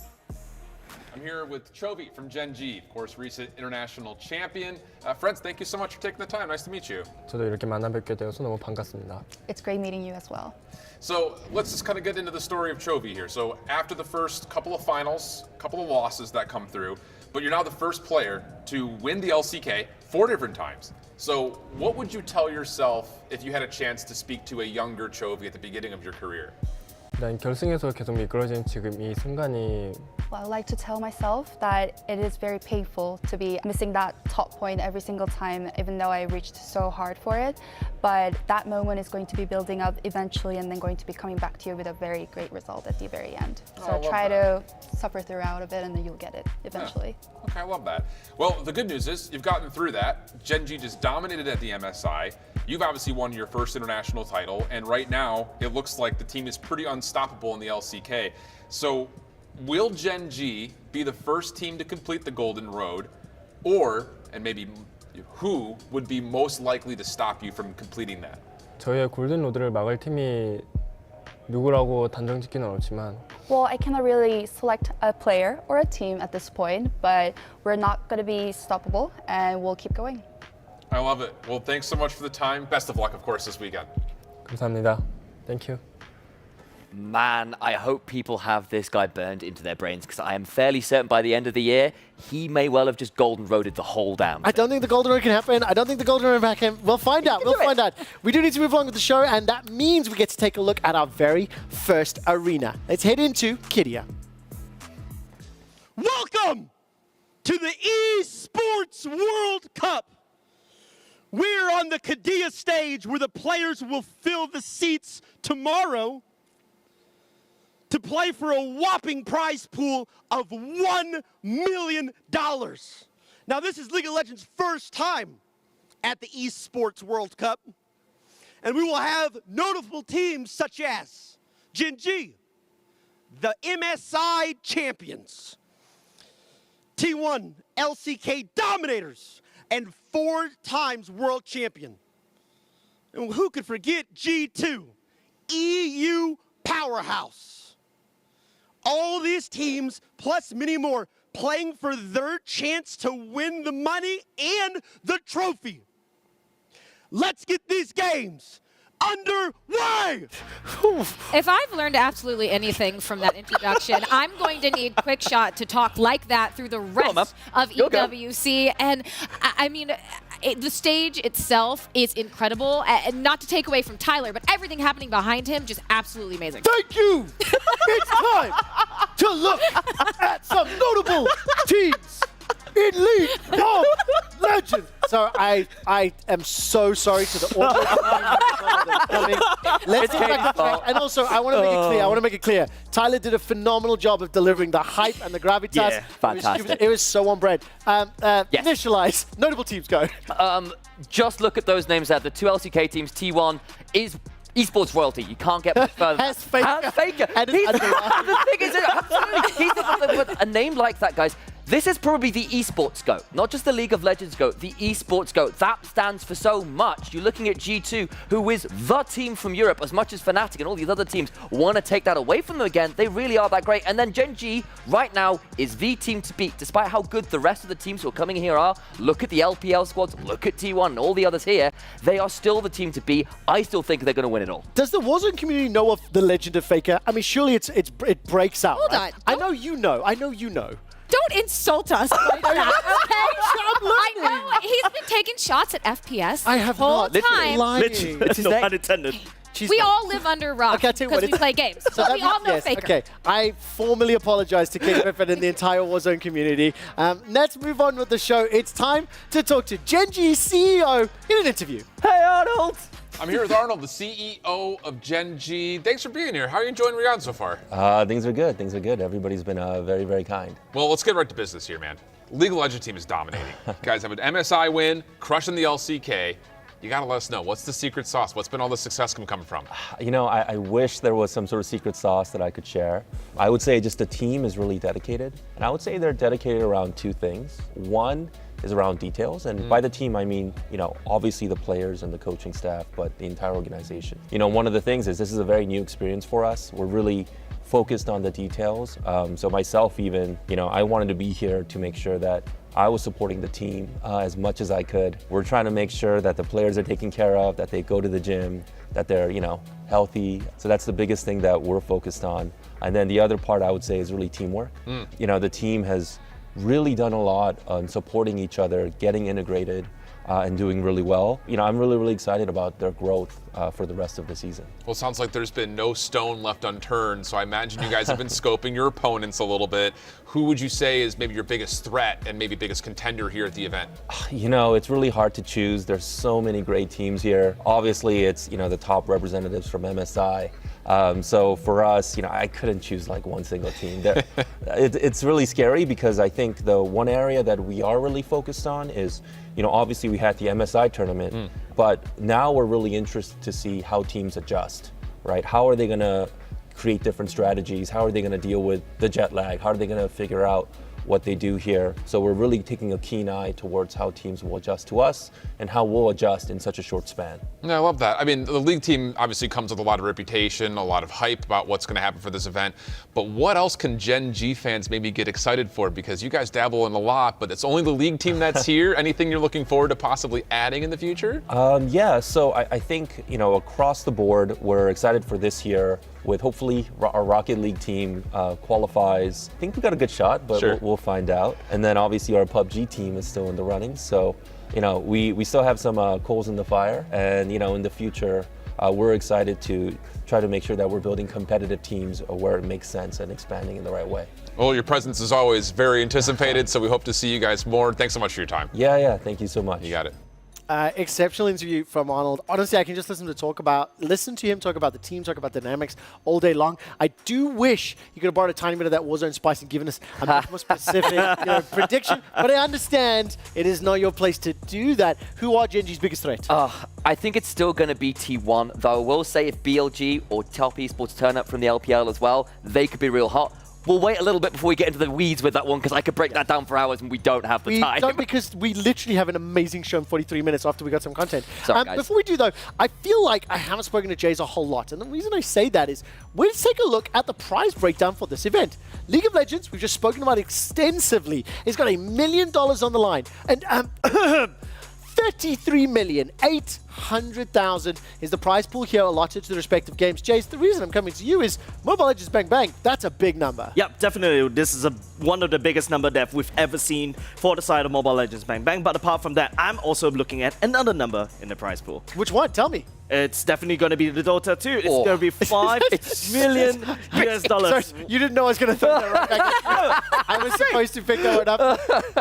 I'm here with Chovy from Gen G, of course, recent international champion. Friends, thank you so much for taking the time. Nice to meet you. 저도 이렇게 만나 뵙게 되어서 너무 반갑습니다. It's great meeting you as well. So let's just kind of get into the story of Chovy here. So after the first couple of finals, couple of losses that come through, but you're now the first player to win the LCK 4 different times. So what would you tell yourself if you had a chance to speak to a younger Chovy at the beginning of your career? 난 결승에서 계속 미끄러진 지금 이 순간이 Well, I like to tell myself that it is very painful to be missing that top point every single time, even though I reached so hard for it. But that moment is going to be building up eventually and then going to be coming back to you with a very great result at the very end. So try to suffer throughout a bit and then you'll get it eventually. Yeah. Okay, I love that. Well, the good news is you've gotten through that. Gen G just dominated at the MSI. You've obviously won your first international title, and right now it looks like the team is pretty unstoppable in the LCK. So will Gen G be the first team to complete the Golden Road, or, and maybe who would be most likely to stop you from completing that? 저희의 골든 로드를 막을 팀이 누구라고 단정 짓기는 어렵지만 Well, I cannot really select a player or a team at this point, but we're not going to be stoppable and we'll keep going. I love it. Well, thanks so much for the time. Best of luck, of course, this weekend. 감사합니다. Thank you. Man, I hope people have this guy burned into their brains because I am fairly certain by the end of the year, he may well have just golden roaded the whole damn thing. I don't think the Golden Road can happen. I don't think the Golden Road can. We'll find out. We'll find out. We do need to move along with the show, and that means we get to take a look at our very first arena. Let's head into Kidia. Welcome to the Esports World Cup. We're on the Qiddiya stage where the players will fill the seats tomorrow to play for a whopping prize pool of $1 million. Now, this is League of Legends' first time at the Esports World Cup, and we will have notable teams such as Gen G, the MSI champions, T1 LCK dominators, and 4 times world champion. And who could forget G2, EU powerhouse. All these teams, plus many more, playing for their chance to win the money and the trophy. Let's get these games underway! If I've learned absolutely anything from that introduction, I'm going to need Quick Shot to talk like that through the rest of EWC. And I mean, the stage itself is incredible. And not to take away from Tyler, but everything happening behind him, just absolutely amazing. Thank you! It's time to look at some notable teams in League of Legends. So I am so sorry to the audience. Let's get back to track. And also, I want to make it clear. Tyler did a phenomenal job of delivering the hype and the gravitas. Yeah, fantastic. It was so on brand. Initialize. Notable teams go. Just look at those names there. The two LCK teams, T1 is Esports royalty. You can't get much further. Has Faker. And the thing is, absolutely, with a name like that, guys, this is probably the esports GOAT, not just the League of Legends GOAT, the esports GOAT. That stands for so much. You're looking at G2, who is the team from Europe, as much as Fnatic and all these other teams want to take that away from them again. They really are that great. And then Gen G, right now, is the team to beat. Despite how good the rest of the teams who are coming here are, look at the LPL squads, look at T1 and all the others here. They are still the team to beat. I still think they're going to win it all. Does the Warzone community know of the legend of Faker? I mean, surely it breaks out. Hold right? on. I know you know. I know you know. Don't insult us like that, okay? I I'm know he's been taking shots at FPS I have the whole not. time. Lying. No pun intended. We all live under rocks Okay, I'll tell you because what, we play games. So But we all know yes, Faker. Okay, I formally apologize to King Pippin and the entire Warzone community. Let's move on with the show. It's time to talk to Gen G's CEO in an interview. Hey, Arnold! I'm here with Arnold, the CEO of Gen G. Thanks for being here. How are you enjoying Riyadh so far? Things are good. Things are good. Everybody's been very, very kind. Well, let's get right to business here, man. League of Legends team is dominating. You guys have an MSI win, crushing the LCK. You got to let us know, what's the secret sauce? What's been all the success coming from? You know, I wish there was some sort of secret sauce that I could share. I would say just the team is really dedicated. And I would say they're dedicated around two things. One is around details. And by the team, I mean, you know, obviously the players and the coaching staff, but the entire organization. You know, one of the things is this is a very new experience for us. We're really focused on the details. So myself even, you know, I wanted to be here to make sure that I was supporting the team as much as I could. We're trying to make sure that the players are taken care of, that they go to the gym, that they're, you know, healthy. So that's the biggest thing that we're focused on. And then the other part I would say is really teamwork. You know, the team has really done a lot on supporting each other, getting integrated, and doing really well. You know, I'm really, really excited about their growth for the rest of the season. Well, it sounds like there's been no stone left unturned, so I imagine you guys have been scoping your opponents a little bit. Who would you say is maybe your biggest threat and maybe biggest contender here at the event? You know, it's really hard to choose. There's so many great teams here. Obviously, it's, you know, the top representatives from MSI. So for us, you know, I couldn't choose like one single team. It's really scary because I think the one area that we are really focused on is, you know, obviously we had the MSI tournament, but now we're really interested to see how teams adjust, right? How are they going to create different strategies? How are they going to deal with the jet lag? How are they going to figure out what they do here? So we're really taking a keen eye towards how teams will adjust to us and how we'll adjust in such a short span. Yeah, I love that. I mean, the league team obviously comes with a lot of reputation, a lot of hype about what's going to happen for this event. But what else can Gen G fans maybe get excited for? Because you guys dabble in a lot, but it's only the league team that's here. Anything you're looking forward to possibly adding in the future? Yeah, so I think, you know, across the board, we're excited for this year with hopefully our Rocket League team qualifies. I think we got a good shot, but Sure. we'll find out. And then obviously our PUBG team is still in the running. So, you know, we still have some coals in the fire. And, you know, in the future, we're excited to try to make sure that we're building competitive teams where it makes sense and expanding in the right way. Well, your presence is always very anticipated, so we hope to see you guys more. Thanks so much for your time. Yeah, thank you so much. You got it. Exceptional interview from Arnold. Honestly, I can just listen to him talk about the team, talk about dynamics all day long. I do wish you could have brought a tiny bit of that Warzone spice and given us a much more specific prediction. But I understand it is not your place to do that. Who are Gen G's biggest threat? I think it's still going to be T1, though I will say if BLG or Top Esports turn up from the LPL as well, they could be real hot. We'll wait a little bit before we get into the weeds with that one, because I could break that down for hours and we don't have the time. We don't, because we literally have an amazing show in 43 minutes after we got some content. Sorry, guys. Before we do, though, I feel like I haven't spoken to Jays a whole lot. And the reason I say that is, let's take a look at the prize breakdown for this event. League of Legends, we've just spoken about extensively. It's got $1 million on the line. And 33,800,000 is the prize pool here allotted to the respective games. Jace, the reason I'm coming to you is Mobile Legends Bang Bang. That's a big number. Yep, definitely. This is one of the biggest number that we've ever seen for the side of Mobile Legends Bang Bang. But apart from that, I'm also looking at another number in the prize pool. Which one? Tell me. It's definitely going to be the Dota 2. It's going to be $5 million US dollars. Sorry, you didn't know I was going to throw that right back. I was supposed to pick that one up.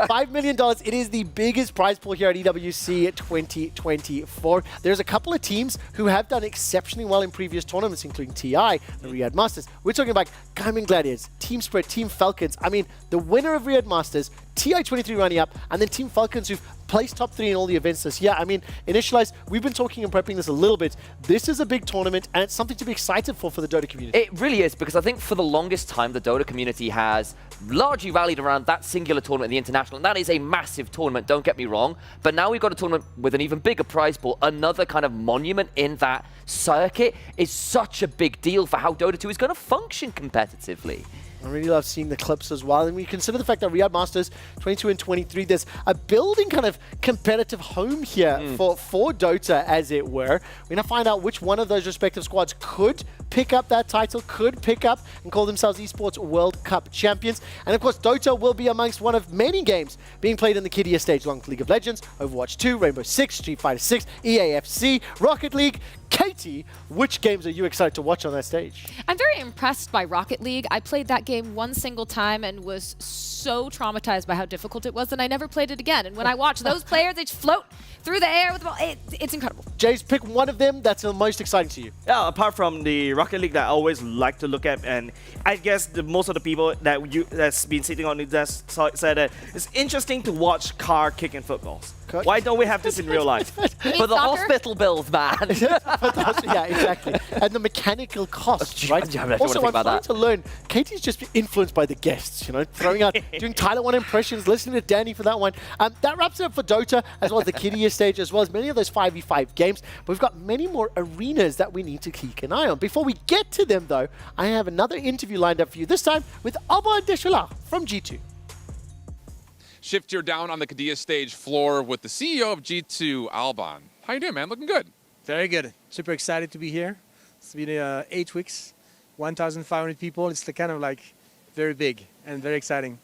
$5 million. It is the biggest prize pool here at EWC 2024. There's a couple of teams who have done exceptionally well in previous tournaments, including TI, the Riyadh Masters. We're talking about Gaimin Gladiators, Team Spread, Team Falcons. I mean, the winner of Riyadh Masters, TI23 running up, and then Team Falcons who've placed top 3 in all the events this year. I mean, Initialize, we've been talking and prepping this a little bit. This is a big tournament, and it's something to be excited for the Dota community. It really is, because I think for the longest time, the Dota community has largely rallied around that singular tournament, the International, and that is a massive tournament, don't get me wrong. But now we've got a tournament with an even bigger prize pool, another kind of monument in that circuit is such a big deal for how Dota 2 is going to function competitively. I really love seeing the clips as well. And we consider the fact that Riyadh Masters 22 and 23, there's a building kind of competitive home here for Dota, as it were. We're going to find out which one of those respective squads could pick up that title, could pick up and call themselves Esports World Cup champions. And of course, Dota will be amongst one of many games being played in the Kidia stage, along with League of Legends, Overwatch 2, Rainbow Six, Street Fighter 6, EAFC, Rocket League. Katie, which games are you excited to watch on that stage? I'm very impressed by Rocket League. I played that game one single time and was so traumatized by how difficult it was that I never played it again. And when I watch those players, they just float through the air with the ball. It's incredible. Jace, pick one of them that's the most exciting to you. Yeah, apart from the Rocket League that I always like to look at, and I guess most of the people that's been sitting on the desk said that it's interesting to watch car kicking footballs. Why don't we have this in real life? For the hospital bills, man. Yeah, exactly. And the mechanical costs, right? Also, I'm starting to learn, Katie's just influenced by the guests, you know, throwing out, doing Tyler 1 impressions, listening to Danny for that one. That wraps it up for Dota, as well as the Kidia stage, as well as many of those 5v5 games. But we've got many more arenas that we need to keep an eye on. Before we get to them, though, I have another interview lined up for you, this time with Alban Deshula from G2. Shift your down on the Kidia stage floor with the CEO of G2, Alban. How you doing, man? Looking good. Very good. Super excited to be here. It's been 8 weeks, 1,500 people. It's kind of like very big and very exciting.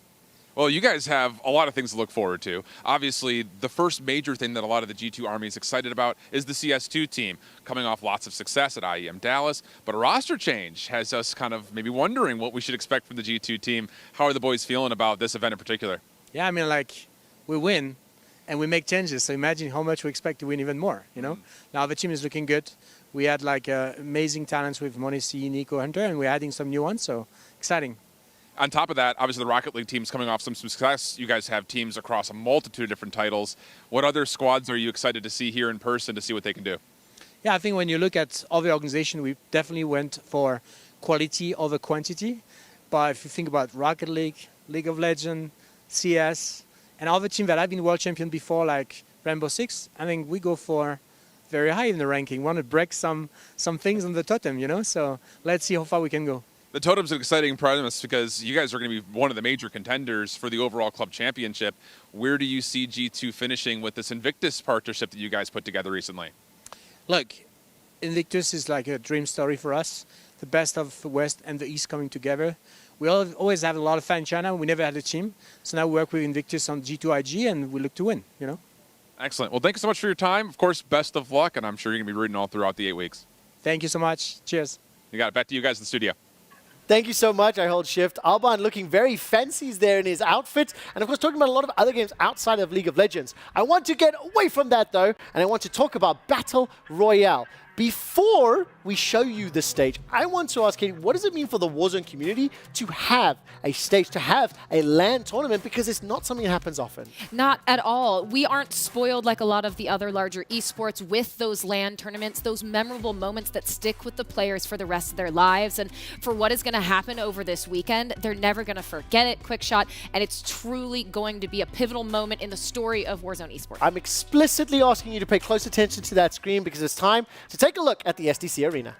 Well, you guys have a lot of things to look forward to. Obviously, the first major thing that a lot of the G2 Army is excited about is the CS2 team, coming off lots of success at IEM Dallas. But a roster change has us kind of maybe wondering what we should expect from the G2 team. How are the boys feeling about this event in particular? Yeah, I mean, like, we win and we make changes. So imagine how much we expect to win even more, you know? Now the team is looking good. We had like amazing talents with Monesi, Nico, Hunter, and we're adding some new ones, so exciting. On top of that, obviously the Rocket League team's coming off some success. You guys have teams across a multitude of different titles. What other squads are you excited to see here in person to see what they can do? Yeah, I think when you look at other organizations, we definitely went for quality over quantity. But if you think about Rocket League, League of Legends, CS, and other teams that have been world champion before, like Rainbow Six, I think we go for very high in the ranking. We want to break some things on the totem, you know? So let's see how far we can go. The totem's an exciting premise because you guys are going to be one of the major contenders for the overall club championship. Where do you see G2 finishing with this Invictus partnership that you guys put together recently? Look, Invictus is like a dream story for us. The best of the West and the East coming together. We always have a lot of fans in China. We never had a team. So now we work with Invictus on G2IG and we look to win, you know? Excellent. Well, thank you so much for your time. Of course, best of luck, and I'm sure you're going to be rooting all throughout the 8 weeks. Thank you so much. Cheers. You got it. Back to you guys in the studio. Thank you so much. I hold shift. Alban looking very fancy there in his outfit. And of course, talking about a lot of other games outside of League of Legends. I want to get away from that, though, and I want to talk about Battle Royale. Before we show you the stage, I want to ask Katie, what does it mean for the Warzone community to have a stage, to have a LAN tournament? Because it's not something that happens often. Not at all. We aren't spoiled like a lot of the other larger esports with those LAN tournaments, those memorable moments that stick with the players for the rest of their lives. And for what is going to happen over this weekend, they're never going to forget it, Quick Shot, and it's truly going to be a pivotal moment in the story of Warzone esports. I'm explicitly asking you to pay close attention to that screen because it's time to take a look at the STC Arena.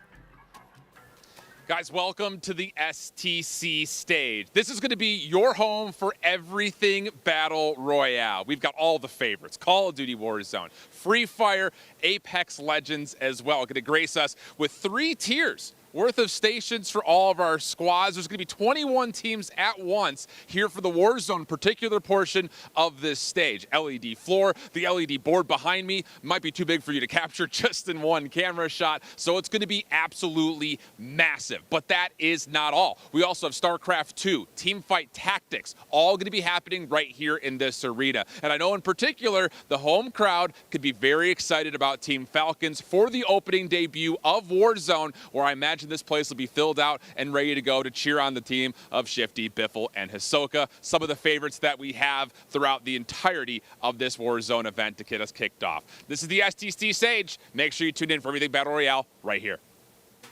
Guys, welcome to the STC stage. This is going to be your home for everything Battle Royale. We've got all the favorites: Call of Duty Warzone, Free Fire, Apex Legends as well. Going to grace us with 3 tiers worth of stations for all of our squads. There's going to be 21 teams at once here for the Warzone particular portion of this stage. LED floor, the LED board behind me might be too big for you to capture just in one camera shot, so it's going to be absolutely massive. But that is not all. We also have StarCraft 2, Teamfight Tactics, all going to be happening right here in this arena. And I know in particular, the home crowd could be very excited about Team Falcons for the opening debut of Warzone, where I imagine this place will be filled out and ready to go to cheer on the team of Shifty, Biffle, and Hisoka. Some of the favorites that we have throughout the entirety of this Warzone event to get us kicked off. This is the STC Sage. Make sure you tune in for everything Battle Royale right here.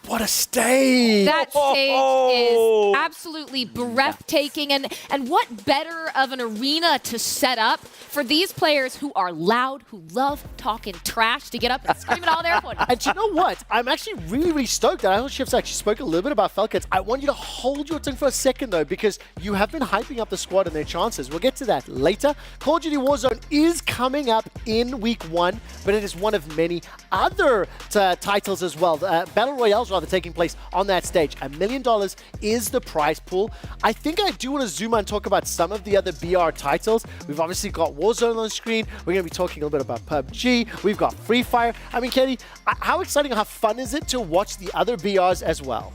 What a stage! That stage is absolutely breathtaking, and what better of an arena to set up for these players who are loud, who love talking trash, to get up and scream at all their opponents. And you know what? I'm actually really stoked that I know Shifts actually spoke a little bit about Falcons. I want you to hold your tongue for a second, though, because you have been hyping up the squad and their chances. We'll get to that later. Call of Duty Warzone is coming up in week 1, but it is one of many other titles as well. Battle Royales rather taking place on that stage. $1 million is the prize pool. I think I do want to zoom out and talk about some of the other BR titles. We've obviously got Warzone on the screen. We're going to be talking a little bit about PUBG. We've got Free Fire. I mean, Katie, how exciting, how fun is it to watch the other BRs as well?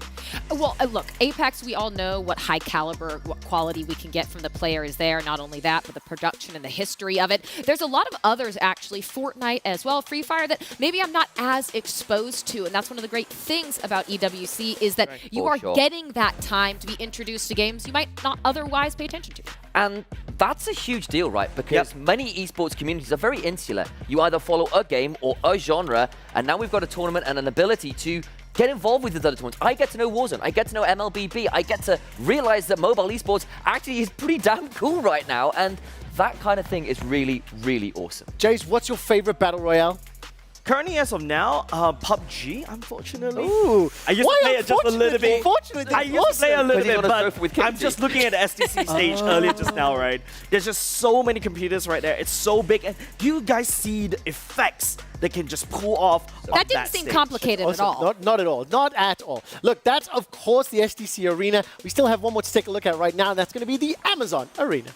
Well, look, Apex, we all know what high caliber, what quality we can get from the players there. Not only that, but the production and the history of it. There's a lot of others, actually, Fortnite as well, Free Fire, that maybe I'm not as exposed to. And that's one of the great things about EWC is that you are getting that time to be introduced to games you might not otherwise pay attention to. And that's a huge deal, right? Because many esports communities are very insular. You either follow a game or a genre, and now we've got a tournament and an ability to get involved with the other tournaments. I get to know Warzone, I get to know MLBB, I get to realize that mobile esports actually is pretty damn cool right now, and that kind of thing is really, really awesome. Jace, what's your favorite Battle Royale? Currently, as of now, PUBG, unfortunately. Ooh. I used to play it just a little bit. Unfortunately, I used to play a little bit, but I'm just looking at the STC stage earlier just now, right? There's just so many computers right there. It's so big. And do you guys see the effects that can just pull off That didn't seem complicated at all. Not at all. Not at all. Look, that's, of course, the STC Arena. We still have one more to take a look at right now, and that's going to be the Amazon Arena.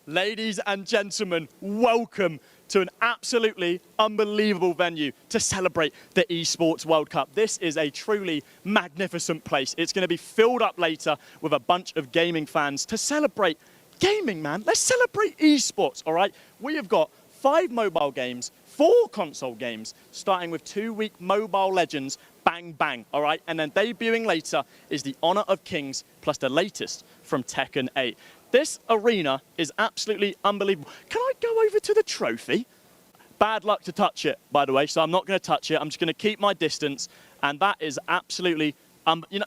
Ladies and gentlemen, welcome to an absolutely unbelievable venue to celebrate the Esports World Cup. This is a truly magnificent place. It's going to be filled up later with a bunch of gaming fans to celebrate gaming, man. Let's celebrate esports, all right? We have got 5 mobile games, 4 console games, starting with 2-week Mobile Legends, Bang Bang, all right? And then debuting later is the Honor of Kings, plus the latest from Tekken 8. This arena is absolutely unbelievable. Can I go over to the trophy? Bad luck to touch it, by the way, so I'm not going to touch it. I'm just going to keep my distance, and that is absolutely, you know,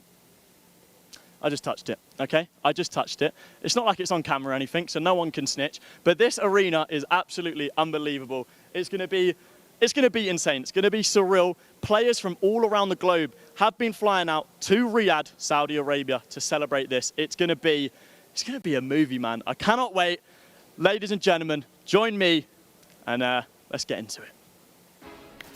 I just touched it, okay? I just touched it. It's not like it's on camera or anything, so no one can snitch, but this arena is absolutely unbelievable. It's going to be insane. It's going to be surreal. Players from all around the globe have been flying out to Riyadh, Saudi Arabia, to celebrate this. It's going to be a movie, man. I cannot wait. Ladies and gentlemen, join me, and let's get into it.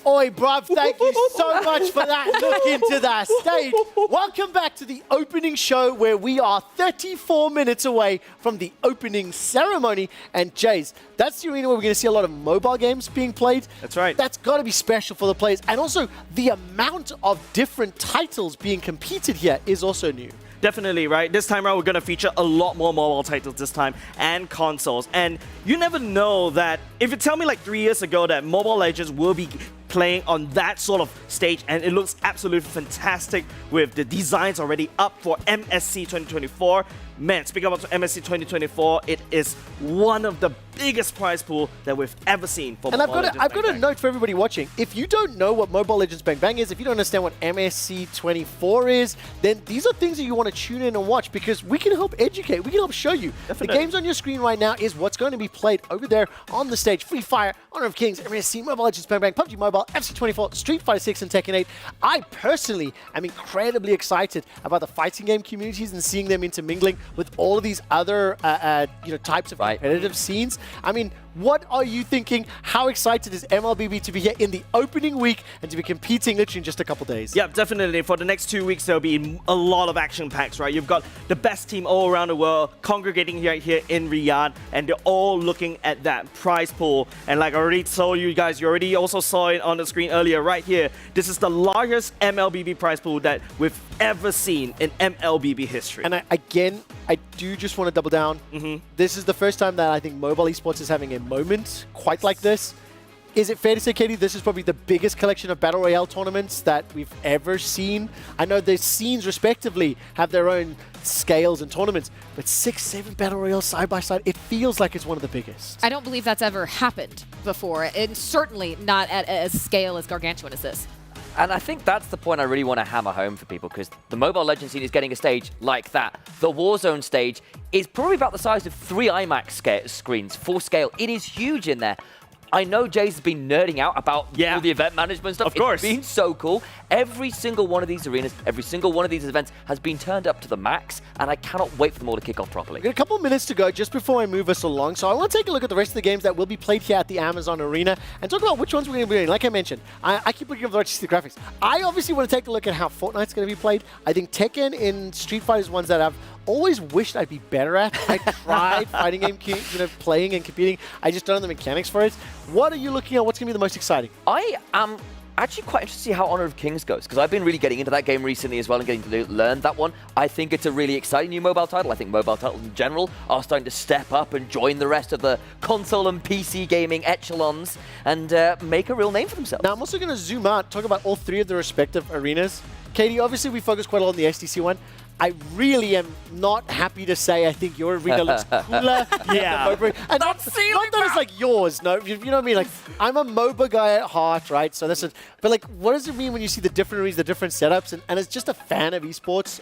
Oi, bruv, thank you so much for that look into that stage. Welcome back to the opening show, where we are 34 minutes away from the opening ceremony. And Jace, that's the arena where we're going to see a lot of mobile games being played. That's right. That's got to be special for the players. And also, the amount of different titles being competed here is also new. Definitely, right? This time around, we're going to feature a lot more mobile titles this time, and consoles. And you never know that, if you tell me like 3 years ago that Mobile Legends will be playing on that sort of stage, and it looks absolutely fantastic with the designs already up for MSC 2024. Man, speaking about MSC 2024, it is one of the biggest prize pool that we've ever seen for and Mobile Legends. I've got a note for everybody watching. If you don't know what Mobile Legends Bang Bang is, if you don't understand what MSC 24 is, then these are things that you want to tune in and watch, because we can help educate, we can help show you. Definitely. The games on your screen right now is what's going to be played over there on the stage. Free Fire, Honor of Kings, MSC, Mobile Legends Bang Bang, PUBG Mobile, FC 24, Street Fighter 6, and Tekken 8. I personally am incredibly excited about the fighting game communities and seeing them intermingling with all of these other types of competitive scenes. I mean, what are you thinking? How excited is MLBB to be here in the opening week and to be competing literally in just a couple days? Yeah, definitely. For the next 2 weeks, there'll be a lot of action packs, right? You've got the best team all around the world congregating here in Riyadh, and they're all looking at that prize pool. And like I already told you guys, you already also saw it on the screen earlier, right here. This is the largest MLBB prize pool that we've ever seen in MLBB history. And I do just want to double down. This is the first time that I think mobile esports is having a moment quite like this. Is it fair to say, Katie, this is probably the biggest collection of Battle Royale tournaments that we've ever seen? I know the scenes respectively have their own scales and tournaments, but 6-7 Battle Royale side by side, it feels like it's one of the biggest. I don't believe that's ever happened before, and certainly not at a scale as gargantuan as this. And I think that's the point I really want to hammer home for people, because the Mobile Legends scene is getting a stage like that. The Warzone stage is probably about the size of 3 IMAX screens, full scale. It is huge in there. I know Jay's has been nerding out about all the event management stuff. Of course. It's been so cool. Every single one of these arenas, every single one of these events has been turned up to the max, and I cannot wait for them all to kick off properly. We've got a couple of minutes to go just before I move us along, so I want to take a look at the rest of the games that will be played here at the Amazon Arena and talk about which ones we're going to be doing. Like I mentioned, I keep looking at the graphics. I obviously want to take a look at how Fortnite's going to be played. I think Tekken and Street Fighter is ones that I've always wished I'd be better at. I tried fighting game, playing and competing. I just don't know the mechanics for it. What are you looking at? What's going to be the most exciting? I am actually quite interested to see how Honor of Kings goes, because I've been really getting into that game recently as well and getting to learn that one. I think it's a really exciting new mobile title. I think mobile titles in general are starting to step up and join the rest of the console and PC gaming echelons and make a real name for themselves. Now, I'm also going to zoom out, talk about all 3 of the respective arenas. Katie, obviously we focus quite a lot on the STC one. I really am not happy to say I think your arena looks cooler. Yeah. And not that it's like yours, no. You know what I mean? Like, I'm a MOBA guy at heart, right? So that's it. But like, what does it mean when you see the different arenas, the different setups? And as just a fan of esports,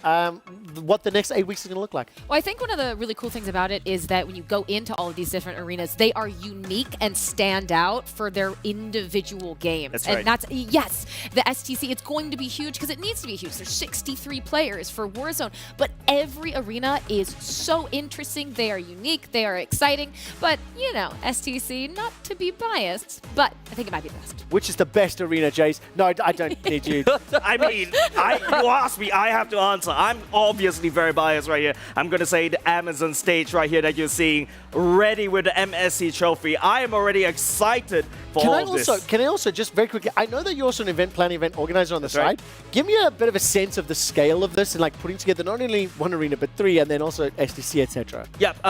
what the next 8 weeks is going to look like? Well, I think one of the really cool things about it is that when you go into all of these different arenas, they are unique and stand out for their individual games. That's and right. that's, yes, the STC, it's going to be huge because it needs to be huge. There's 63 players for Warzone, but every arena is so interesting. They are unique, they are exciting, but, you know, STC, not to be biased, but I think it might be the best. Which is the best arena, Jace? No, I don't need you. I mean, you asked me, I have to answer. I'm obviously very biased right here. I'm going to say the Amazon stage right here that you're seeing, ready with the MSC trophy. I am already excited for all this. Can I also, just very quickly, I know that you're also an event planning, event organizer on the side. right. Give me a bit of a sense of the scale of this and like putting together not only one arena, but 3, and then also STC, etc. Yep,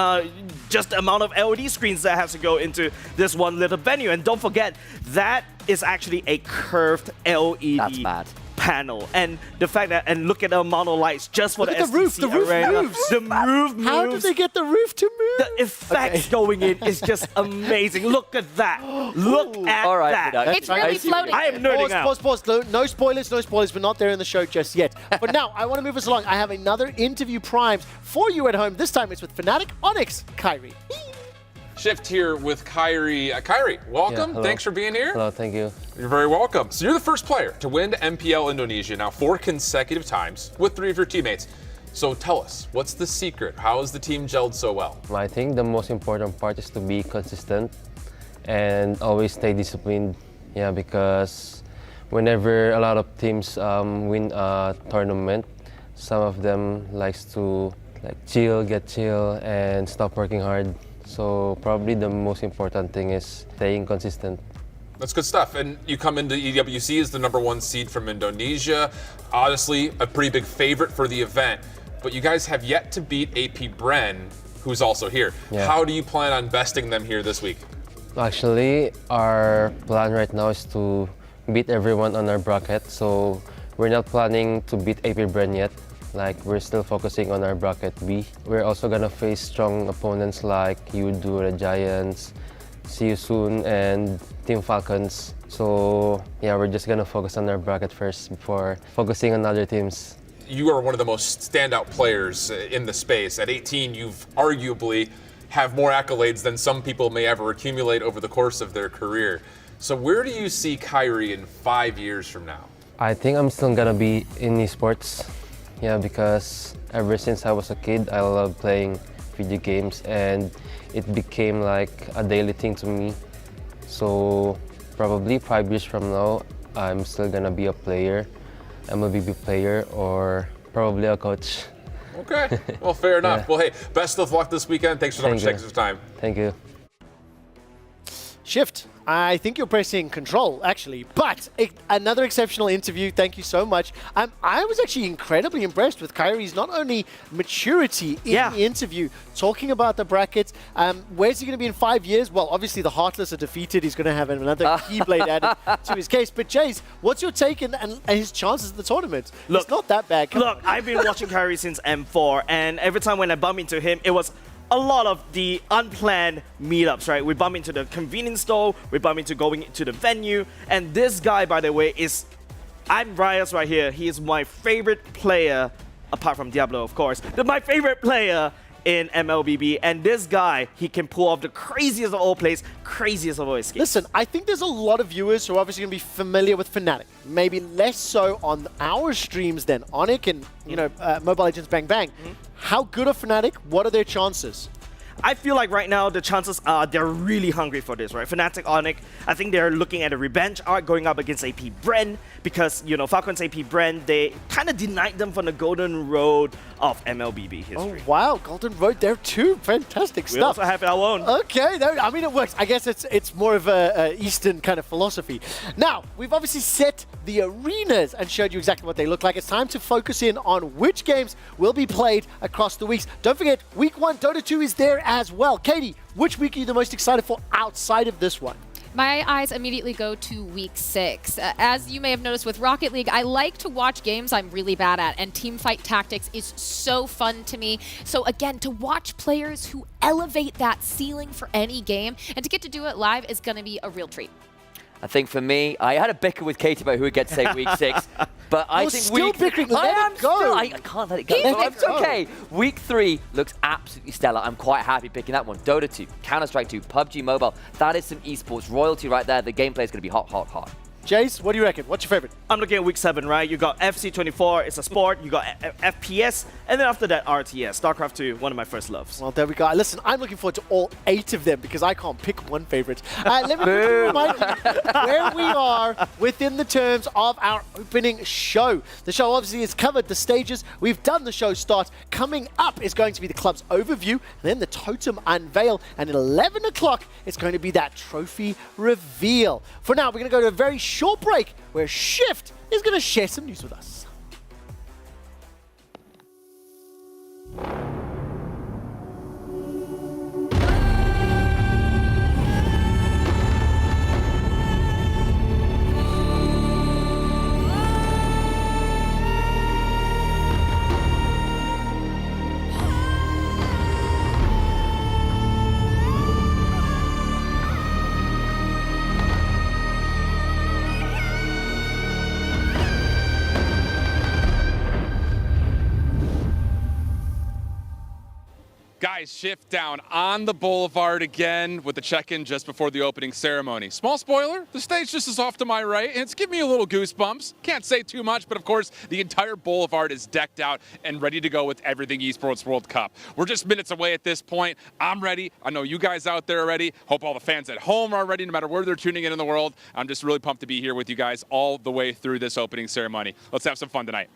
just the amount of LED screens that has to go into this one little venue. And don't forget, that is actually a curved LED That's mad. panel. And the fact that, and look at the amount of lights just for Look the at the roof. STC The roof arena. moves. The roof moves. How did they get the roof to move? The effects going in is just amazing. Look at that. Look at All right, that. Vidal. It's really floating. I am nerding out. Pause. No spoilers. We're not there in the show just yet. But now, I want to move us along. I have another interview primed for you at home. This time it's with Fnatic Onyx, Kyrie. Shift here with Kyrie. Kyrie, welcome. hello. Thanks for being here. Hello, thank you. You're very welcome. So you're the first player to win MPL Indonesia now 4 consecutive times with 3 of your teammates. So tell us, what's the secret? How has the team gelled so well? I think the most important part is to be consistent and always stay disciplined. Yeah, because whenever a lot of teams win a tournament, some of them likes to get chill, and stop working hard. So probably the most important thing is staying consistent. That's good stuff. And you come into EWC as the #1 seed from Indonesia. Honestly, a pretty big favorite for the event. But you guys have yet to beat AP Bren, who's also here. Yeah. How do you plan on besting them here this week? Actually, our plan right now is to beat everyone on our bracket. So we're not planning to beat AP Bren yet. Like, we're still focusing on our bracket B. We're also gonna face strong opponents like Yudu, the Giants, See You Soon, and Team Falcons. So yeah, we're just gonna focus on our bracket first before focusing on other teams. You are one of the most standout players in the space. At 18, you've arguably have more accolades than some people may ever accumulate over the course of their career. So where do you see Kyrie in 5 years from now? I think I'm still gonna be in esports. Yeah, because ever since I was a kid, I love playing video games, and it became like a daily thing to me. So probably 5 years from now, I'm still gonna be a player, MLBB player, or probably a coach. Okay, well, fair enough. Yeah. Well, hey, best of luck this weekend. Thanks so much for taking some time. Thank you. Shift, I think you're pressing control, actually, but another exceptional interview. Thank you so much. I was actually incredibly impressed with Kyrie's not only maturity in the interview, talking about the brackets. Where's he going to be in 5 years? Well, obviously the Heartless are defeated. He's going to have another Keyblade added to his case. But Jace, what's your take and his chances in the tournament? Look, it's not that bad. Look, I've been watching Kyrie since M4, and every time when I bump into him, it was a lot of the unplanned meetups, right? We bump into the convenience store, we bump into going to the venue, and this guy, by the way, I'm Rias right here. He is my favorite player, apart from Diablo, of course, my favorite player in MLBB, and this guy, he can pull off the craziest of all plays, craziest of all escapes. Listen, I think there's a lot of viewers who are obviously going to be familiar with Fnatic. Maybe less so on our streams than Onyx and, Mobile Legends Bang Bang. How good are Fnatic? What are their chances? I feel like right now the chances are they're really hungry for this, right? Fnatic, Onyx, I think they're looking at a revenge arc going up against AP Bren because, Falcon's AP Bren, they kind of denied them from the golden road of MLBB history. Oh, wow. Golden Road there too. Fantastic stuff. We also have our own. Okay. I mean, it works. I guess it's more of a Eastern kind of philosophy. Now, we've obviously set the arenas and showed you exactly what they look like. It's time to focus in on which games will be played across the weeks. Don't forget, week 1, Dota 2 is there as well. Katie, which week are you the most excited for outside of this one? My eyes immediately go to week 6. As you may have noticed with Rocket League, I like to watch games I'm really bad at, and teamfight tactics is so fun to me. So again, to watch players who elevate that ceiling for any game, and to get to do it live is going to be a real treat. I think for me, I had a bicker with Katie about who would get to say week 6, but I think still bickering. Let it go. I can't let it go. But it's okay. Week 3 looks absolutely stellar. I'm quite happy picking that one. Dota 2, Counter-Strike 2, PUBG Mobile. That is some esports royalty right there. The gameplay is going to be hot, hot, hot. Jace, what do you reckon? What's your favorite? I'm looking at week 7, right? You got FC24, it's a sport. You got FPS, and then after that, RTS. StarCraft 2, one of my first loves. Well, there we go. Listen, I'm looking forward to all 8 of them because I can't pick one favorite. Let me remind you where we are within the terms of our opening show. The show obviously has covered the stages. We've done the show start. Coming up is going to be the club's overview, and then the totem unveil, and at 11 o'clock, it's going to be that trophy reveal. For now, we're going to go to a very short break where Shift is going to share some news with us. Guys, Shift down on the boulevard again with the check-in just before the opening ceremony. Small spoiler, the stage just is off to my right, and it's giving me a little goosebumps. Can't say too much, but of course, the entire boulevard is decked out and ready to go with everything Esports World Cup. We're just minutes away at this point. I'm ready. I know you guys out there are ready. Hope all the fans at home are ready, no matter where they're tuning in the world. I'm just really pumped to be here with you guys all the way through this opening ceremony. Let's have some fun tonight.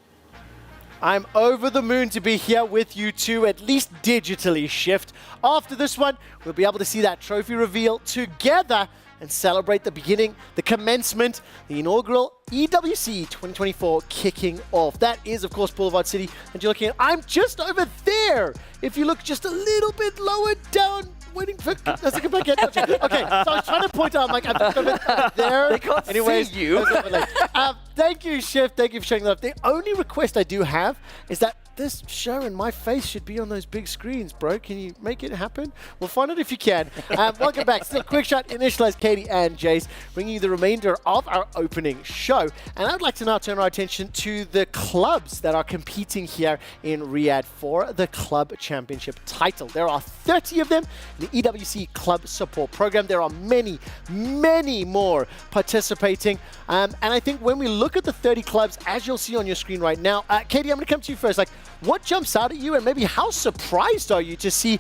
I'm over the moon to be here with you two, at least digitally, Shift. After this one, we'll be able to see that trophy reveal together and celebrate the beginning, the commencement, the inaugural EWC 2024 kicking off. That is, of course, Boulevard City. And you're looking at, I'm just over there. If you look just a little bit lower down, waiting for does it come back yet? Okay, so I was trying to point out, I'm like, I'm just over there. They can't see you. Thank you, Shift. Thank you for showing that up. The only request I do have is that this show and my face should be on those big screens, bro. Can you make it happen? We'll find out if you can. Welcome back. Still, Quick Shot, Initialize, Katie and Jace, bringing you the remainder of our opening show. And I'd like to now turn our attention to the clubs that are competing here in Riyadh for the Club Championship title. There are 30 of them in the EWC Club Support Program. There are many, many more participating. And I think when we look at the 30 clubs, as you'll see on your screen right now, Katie, I'm going to come to you first. Like, What jumps out at you, and maybe how surprised are you to see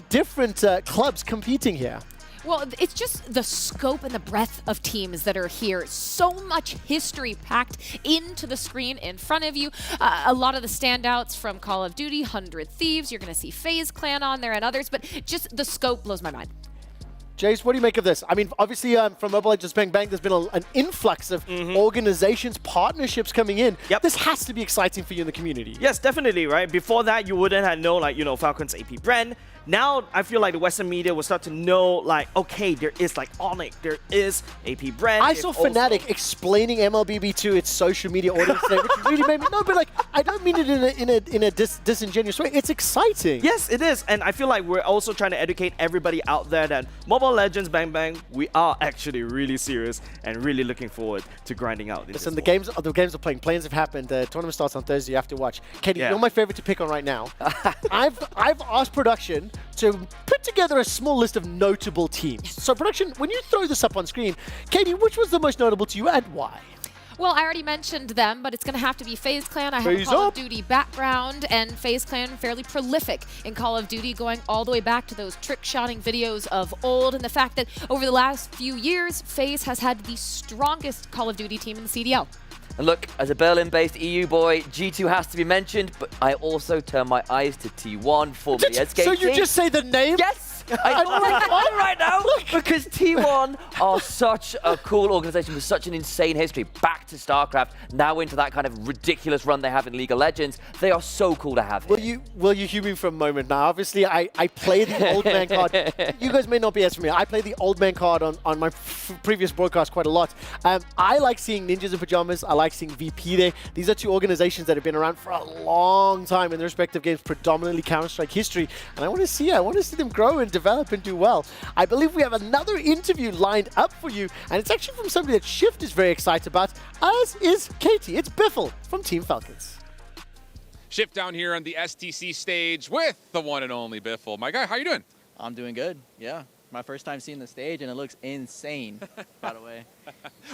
different clubs competing here? Well, it's just the scope and the breadth of teams that are here. So much history packed into the screen in front of you. A lot of the standouts from Call of Duty, 100 Thieves, you're going to see FaZe Clan on there and others, but just the scope blows my mind. Jace, what do you make of this? I mean, obviously, from Mobile Legends Bang Bang, there's been an influx of organizations, partnerships coming in. Yep. This has to be exciting for you in the community. Yes, definitely, right? Before that, you wouldn't have known, like, you know, Falcon's AP brand. Now, I feel like the Western media will start to know, like, okay, there is, like, Onyx, there is AP brand. I saw Fnatic explaining MLBB to its social media audience today, which really made me, no, but like, I don't mean it in a disingenuous way. It's exciting. Yes, it is. And I feel like we're also trying to educate everybody out there that Mobile Legends Bang Bang, we are actually really serious and really looking forward to grinding out. Listen, the games are playing. Play-ins have happened. The tournament starts on Thursday. You have to watch. Katie, you're my favorite to pick on right now. I've asked production to put together a small list of notable teams. So production, when you throw this up on screen, Katie, which was the most notable to you and why? Well, I already mentioned them, but it's going to have to be FaZe Clan. I have a Call of Duty background, and FaZe Clan fairly prolific in Call of Duty, going all the way back to those trick-shotting videos of old, and the fact that over the last few years, FaZe has had the strongest Call of Duty team in the CDL. And look, as a Berlin-based EU boy, G2 has to be mentioned, but I also turn my eyes to T1, formerly SKT. So you just say the name? Yes! I know right now, because T1 are such a cool organization with such an insane history. Back to StarCraft, now into that kind of ridiculous run they have in League of Legends. They are so cool to have here. Will you humor me for a moment now? Obviously, I play the old man card. You guys may not be as familiar. I play the old man card on my previous broadcast quite a lot. I like seeing Ninjas in Pajamas. I like seeing VP there. These are two organizations that have been around for a long time in their respective games, predominantly Counter-Strike history. And I want to see them grow and develop and do well. I believe we have another interview lined up for you, and it's actually from somebody that Shift is very excited about, as is Katie. It's Biffle from Team Falcons. Shift down here on the STC stage with the one and only Biffle. My guy, how you doing? I'm doing good, yeah. My first time seeing the stage, and it looks insane, by the way.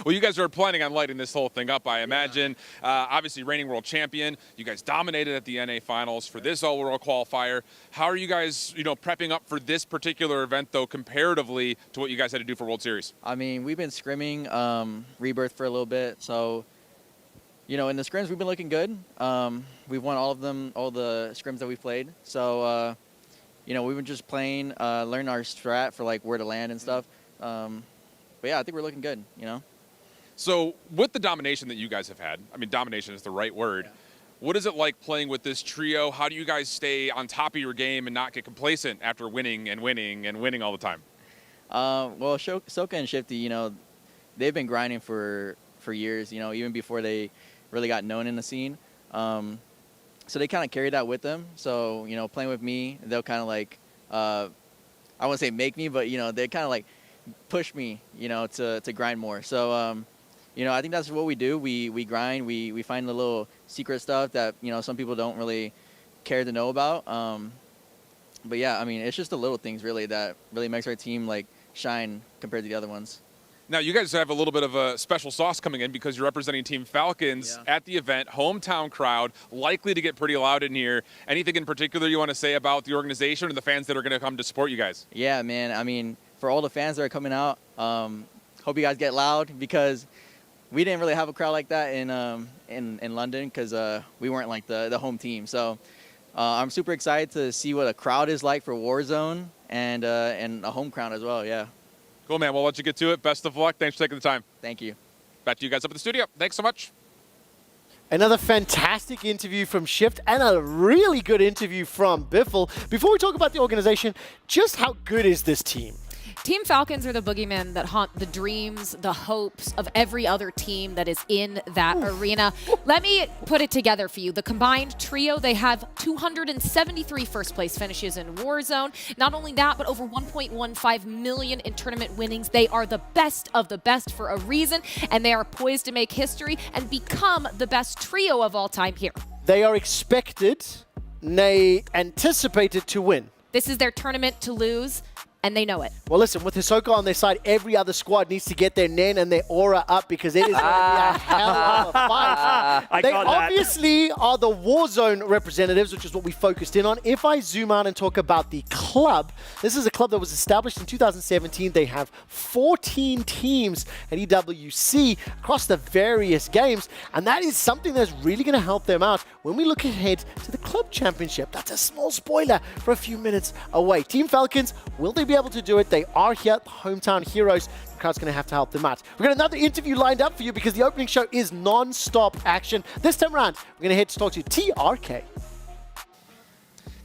Well, you guys are planning on lighting this whole thing up, I imagine. Obviously, reigning world champion. You guys dominated at the NA finals for this all-world qualifier. How are you guys, prepping up for this particular event, though, comparatively to what you guys had to do for World Series? I mean, we've been scrimming Rebirth for a little bit, so, in the scrims, we've been looking good. We've won all the scrims that we've played. So, we've been just playing, learning our strat for, where to land and stuff. But yeah, I think we're looking good, So with the domination that you guys have had, I mean, domination is the right word. Yeah. What is it like playing with this trio? How do you guys stay on top of your game and not get complacent after winning and winning and winning all the time? Well, Soka and Shifty, they've been grinding for years, even before they really got known in the scene. So they kind of carry that with them. So, playing with me, they'll kind of I won't say make me, but, they kind of push me, to grind more. So, I think that's what we do. We grind, we find the little secret stuff that, some people don't really care to know about. But yeah, I mean, it's just the little things really that really makes our team shine compared to the other ones. Now, you guys have a little bit of a special sauce coming in because you're representing Team Falcons at the event, hometown crowd, likely to get pretty loud in here. Anything in particular you want to say about the organization and the fans that are going to come to support you guys? Yeah, man. I mean, for all the fans that are coming out, hope you guys get loud because we didn't really have a crowd like that in London because we weren't the home team. So I'm super excited to see what a crowd is like for Warzone and a home crowd as well, yeah. Cool, man. We'll let you get to it. Best of luck. Thanks for taking the time. Thank you. Back to you guys up at the studio. Thanks so much. Another fantastic interview from Shift and a really good interview from Biffle. Before we talk about the organization, just how good is this team? Team Falcons are the boogeymen that haunt the dreams, the hopes of every other team that is in that arena. Let me put it together for you. The combined trio, they have 273 first place finishes in Warzone. Not only that, but over 1.15 million in tournament winnings. They are the best of the best for a reason, and they are poised to make history and become the best trio of all time here. They are expected, nay, anticipated to win. This is their tournament to lose. and they know it. Well, listen, with Hisoka on their side, every other squad needs to get their nen and their aura up because it is going to be a hell of a fight. They obviously are the Warzone representatives, which is what we focused in on. If I zoom out and talk about the club, this is a club that was established in 2017. They have 14 teams at EWC across the various games, and that is something that's really going to help them out when we look ahead to the club championship. That's a small spoiler for a few minutes away. Team Falcons, will they be able to do it? They are here at the Hometown Heroes. The crowd's going to have to help them out. We've got another interview lined up for you because the opening show is non-stop action. This time around, we're going to head to talk to TRK.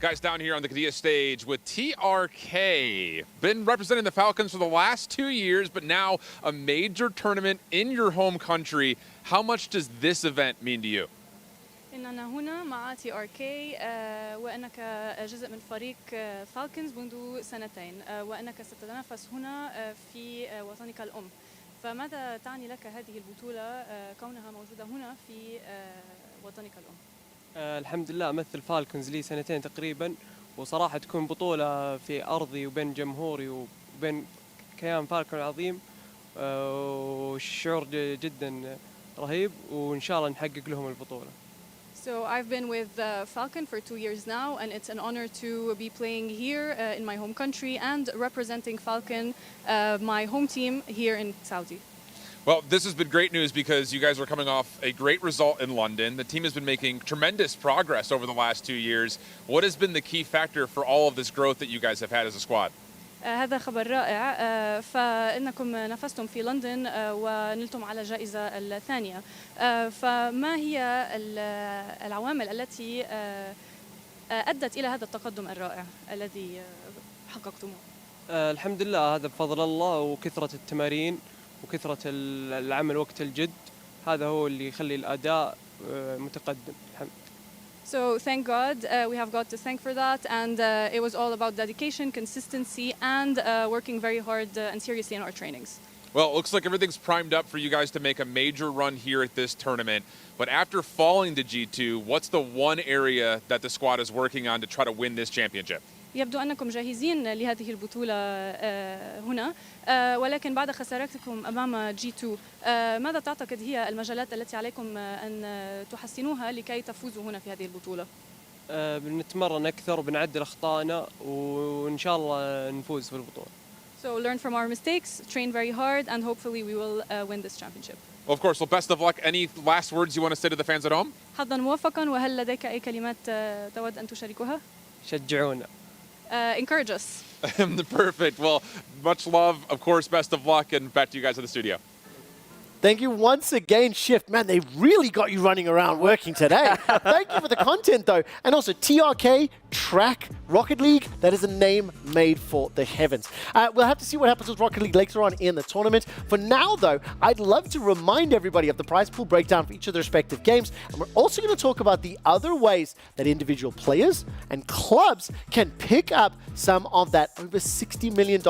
Guys, down here on the Kadia stage with TRK. Been representing the Falcons for the last 2 years, but now a major tournament in your home country. How much does this event mean to you? إننا هنا مع TRK وأنك جزء من فريق فالكنز منذ سنتين وأنك ستتنافس هنا في وطنك الأم. فماذا تعني لك هذه البطولة كونها موجودة هنا في وطنك الأم؟ الحمد لله أمثل فالكنز لي سنتين تقريبا، وصراحة تكون بطولة في أرضي وبين جمهوري وبين كيان فالكون العظيم، والشعور جدا رهيب وإن شاء الله نحقق لهم البطولة. So I've been with Falcon for 2 years now, and it's an honor to be playing here in my home country and representing Falcon, my home team here in Saudi. Well, this has been great news because you guys are coming off a great result in London. The team has been making tremendous progress over the last 2 years. What has been the key factor for all of this growth that you guys have had as a squad? هذا خبر رائع فإنكم نافستم في لندن ونلتم على الجائزة الثانية فما هي العوامل التي أدت إلى هذا التقدم الرائع الذي حققتموه؟ الحمد لله هذا بفضل الله وكثرة التمارين وكثرة العمل وقت الجد، هذا هو اللي يخلي الأداء متقدم. So thank God, we have God to thank for that, and it was all about dedication, consistency, and working very hard and seriously in our trainings. Well, it looks like everything's primed up for you guys to make a major run here at this tournament. But after falling to G2, what's the one area that the squad is working on to try to win this championship? يبدو أنكم جاهزين لهذه البطولة هنا، ولكن بعد خسارتكم أمام G2 ماذا تعتقد هي المجالات التي عليكم أن تحسنوها لكي تفوزوا هنا في هذه البطولة؟ بنتمرن أكثر وبنعدل أخطائنا وإن شاء الله نفوز في البطولة. So learn from our mistakes, train very hard, and hopefully we will win this championship. Well, of course. Well, best of luck. Any last words you want to say to the fans at home? حظا موفقا، وهل لديك أي كلمات تود أن تشاركها؟ شجعونا. Encourage us. Perfect. Well, much love. Of course, best of luck, and back to you guys in the studio. Thank you once again, Shift. Man, they really got you running around working today. Thank you for the content, though. And also, TRK, Track, Rocket League, that is a name made for the heavens. We'll have to see what happens with Rocket League later on in the tournament. For now, though, I'd love to remind everybody of the prize pool breakdown for each of the respective games. And we're also going to talk about the other ways that individual players and clubs can pick up some of that over $60 million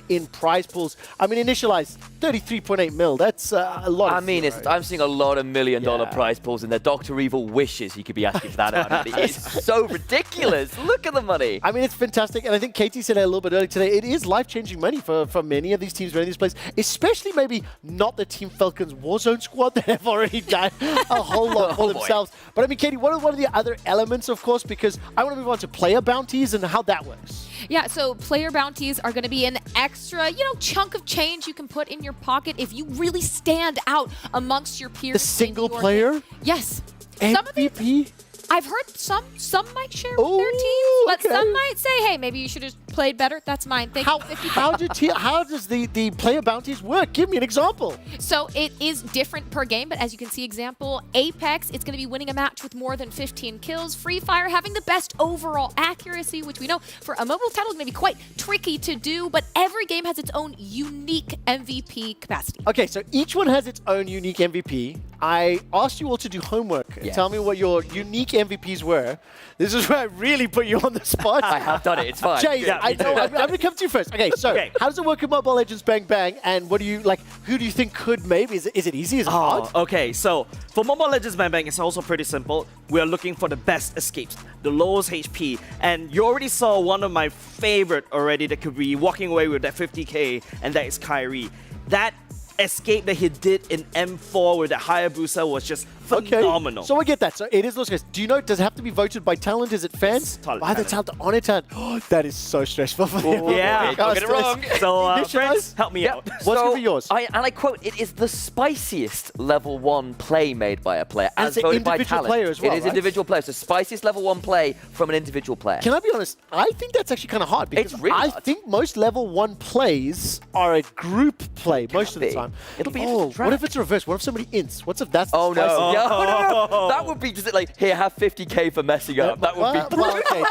in prize pools. I mean, initialized 33.8 mil. That's a lot. I mean, I'm seeing a lot of $1 million prize pools in there. Dr. Evil wishes he could be asking for that amount of money. It's so ridiculous. Look at the money. I mean, it's fantastic. And I think Katie said it a little bit earlier today. It is life-changing money for many of these teams, many of these players, especially maybe not the Team Falcons Warzone squad that have already done a whole lot for themselves. But I mean, Katie, what are the other elements, of course, because I want to move on to player bounties and how that works. Yeah, so player bounties are going to be an extra, chunk of change you can put in your pocket if you really stand out amongst your peers. The single player? Yes. MVP? I've heard some might share with their teams, but some might say, hey, maybe you should have played better. That's mine. Thank you. How does the player bounties work? Give me an example. So it is different per game, but as you can see, example, Apex, it's going to be winning a match with more than 15 kills. Free Fire having the best overall accuracy, which we know for a mobile title is going to be quite tricky to do, but every game has its own unique MVP capacity. Okay, so each one has its own unique MVP. I asked you all to do homework and tell me what your unique MVPs were. This is where I really put you on the spot. I have done it. It's fine. Jay, I know. I'm going to come to you first. Okay, so how does it work in Mobile Legends Bang Bang? And what do you like? Who do you think could maybe? Is it easy? Is it hard? Okay, so for Mobile Legends Bang Bang, it's also pretty simple. We are looking for the best escapes, the lowest HP, and you already saw one of my favorite already that could be walking away with that 50k, and that is Kyrie. That escape that he did in M4 with that Hayabusa was just phenomenal. So I get that. So it is those guys. Do you know, does it have to be voted by talent? Is it fans? By the talent on it. Oh, that is so stressful for them. Yeah, don't get it wrong. So friends, help me out. What's going to be yours? And I quote, it is the spiciest level 1 play made by a player, And as it's an voted by individual talent. player as well, It is right? individual player, so spiciest level 1 play from an individual player. Can I be honest? I think that's actually kind of hard because It's really I hard. think most level 1 plays are a group play most of the time. It'll be interesting to track. What if it's reverse? What if somebody ints? What's if that's the Oh no. spicy- No. That would be just like, here, have 50k for messing up. That would be well, okay,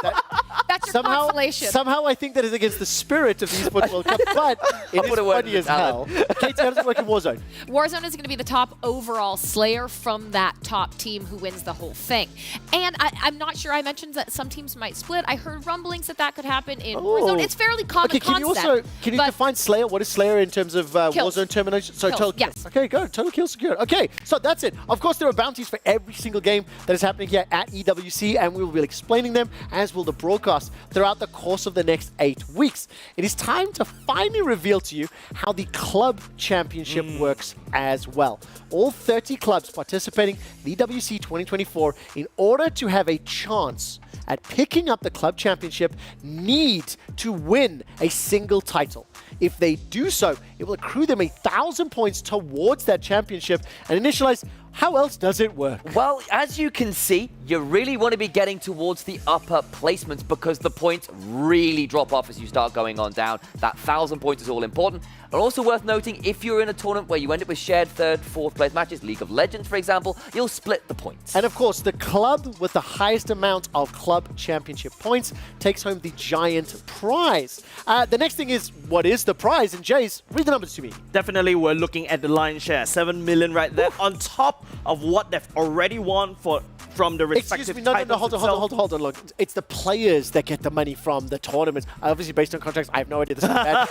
That's your somehow, consolation. somehow I think that is against the spirit of the Esports World Cup, but it is put a word funny in as the hell. Katie, how does it work in Warzone? Warzone is going to be the top overall slayer from that top team who wins the whole thing. And I'm not sure, I mentioned that some teams might split. I heard rumblings that could happen in Warzone. It's fairly common Okay, can you concept. can you define Slayer? What is Slayer in terms of Kills. Warzone termination? So Kills, total yes. kills. Okay, good. Total kills secured. Okay, so that's it. Of course, there are bounties for every single game that is happening here at EWC, and we will be explaining them, as will the broadcast, throughout the course of the next 8 weeks. It is time to finally reveal to you how the club championship works as well. All 30 clubs participating in EWC 2024, in order to have a chance at picking up the club championship, need to win a single title. If they do so, it will accrue them 1,000 points towards that championship and initialize. How else does it work? Well, as you can see, you really want to be getting towards the upper placements because the points really drop off as you start going on down. That 1,000 points is all important. And also worth noting, if you're in a tournament where you end up with shared 3rd, 4th place matches, League of Legends, for example, you'll split the points. And of course, the club with the highest amount of club championship points takes home the giant prize. The next thing is, what is the prize? And Jace, read the numbers to me. Definitely, we're looking at the lion's share, 7 million right there, on top of what they've already won from the respective Excuse me, no, hold on, look. It's the players that get the money from the tournaments. Obviously, based on contracts, I have no idea. This is bad.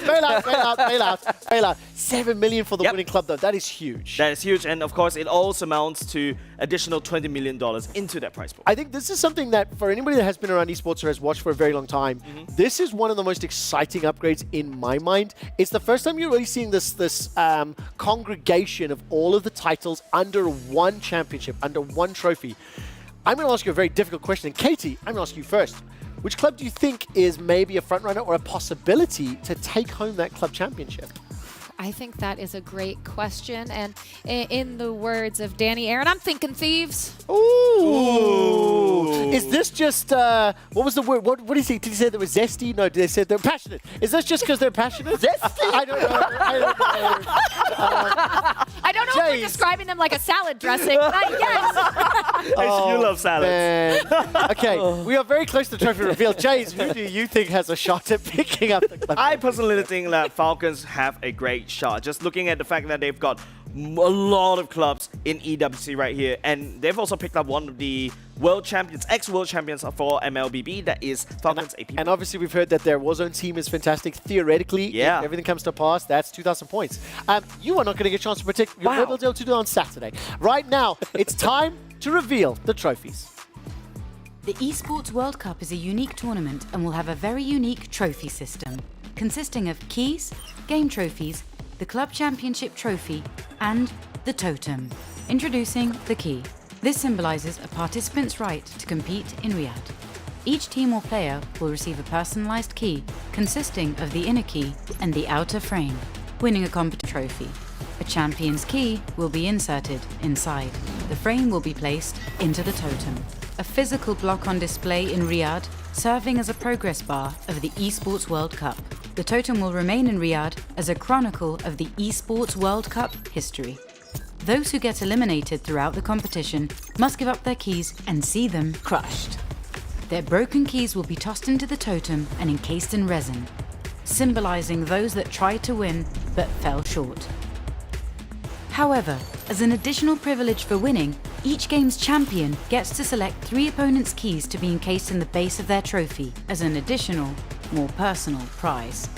Bail out. 7 million for the winning club, though. That is huge. That is huge, and of course, it also amounts to additional $20 million into that prize pool. I think this is something that, for anybody that has been around esports or has watched for a very long time, this is one of the most exciting upgrades in my mind. It's the first time you're really seeing this congregation of all of the titles under one championship, under one trophy. I'm going to ask you a very difficult question. And Katie, I'm going to ask you first. Which club do you think is maybe a frontrunner or a possibility to take home that club championship? I think that is a great question. And in the words of Danny Aaron, I'm thinking Thieves. Ooh. Is this just, what was the word? What did he say? Did he say they were zesty? No, they said they're passionate. Is this just because they're passionate? Zesty? I don't know. I don't know if we're describing them like a salad dressing, but I guess. You love salads. Okay, we are very close to the trophy reveal. Jace, who do you think has a shot at picking up the club? I personally think that Falcons have a great shot. Just looking at the fact that they've got a lot of clubs in EWC right here, and they've also picked up one of the world champions, ex-world champions for MLBB, that is Falcons AP. And obviously we've heard that their Warzone team is fantastic. Theoretically, if everything comes to pass, that's 2,000 points. You are not going to get a chance to protect. You'll be able to do it on Saturday. Right now, it's time to reveal the trophies. The Esports World Cup is a unique tournament and will have a very unique trophy system, consisting of keys, game trophies, the Club Championship Trophy, and the Totem. Introducing the key. This symbolizes a participant's right to compete in Riyadh. Each team or player will receive a personalized key consisting of the inner key and the outer frame, winning a competition trophy. A champion's key will be inserted inside. The frame will be placed into the totem. A physical block on display in Riyadh, serving as a progress bar of the Esports World Cup. The totem will remain in Riyadh as a chronicle of the Esports World Cup history. Those who get eliminated throughout the competition must give up their keys and see them crushed. Their broken keys will be tossed into the totem and encased in resin, symbolizing those that tried to win but fell short. However, as an additional privilege for winning, Each game's champion gets to select 3 opponents' keys to be encased in the base of their trophy as an additional, more personal prize.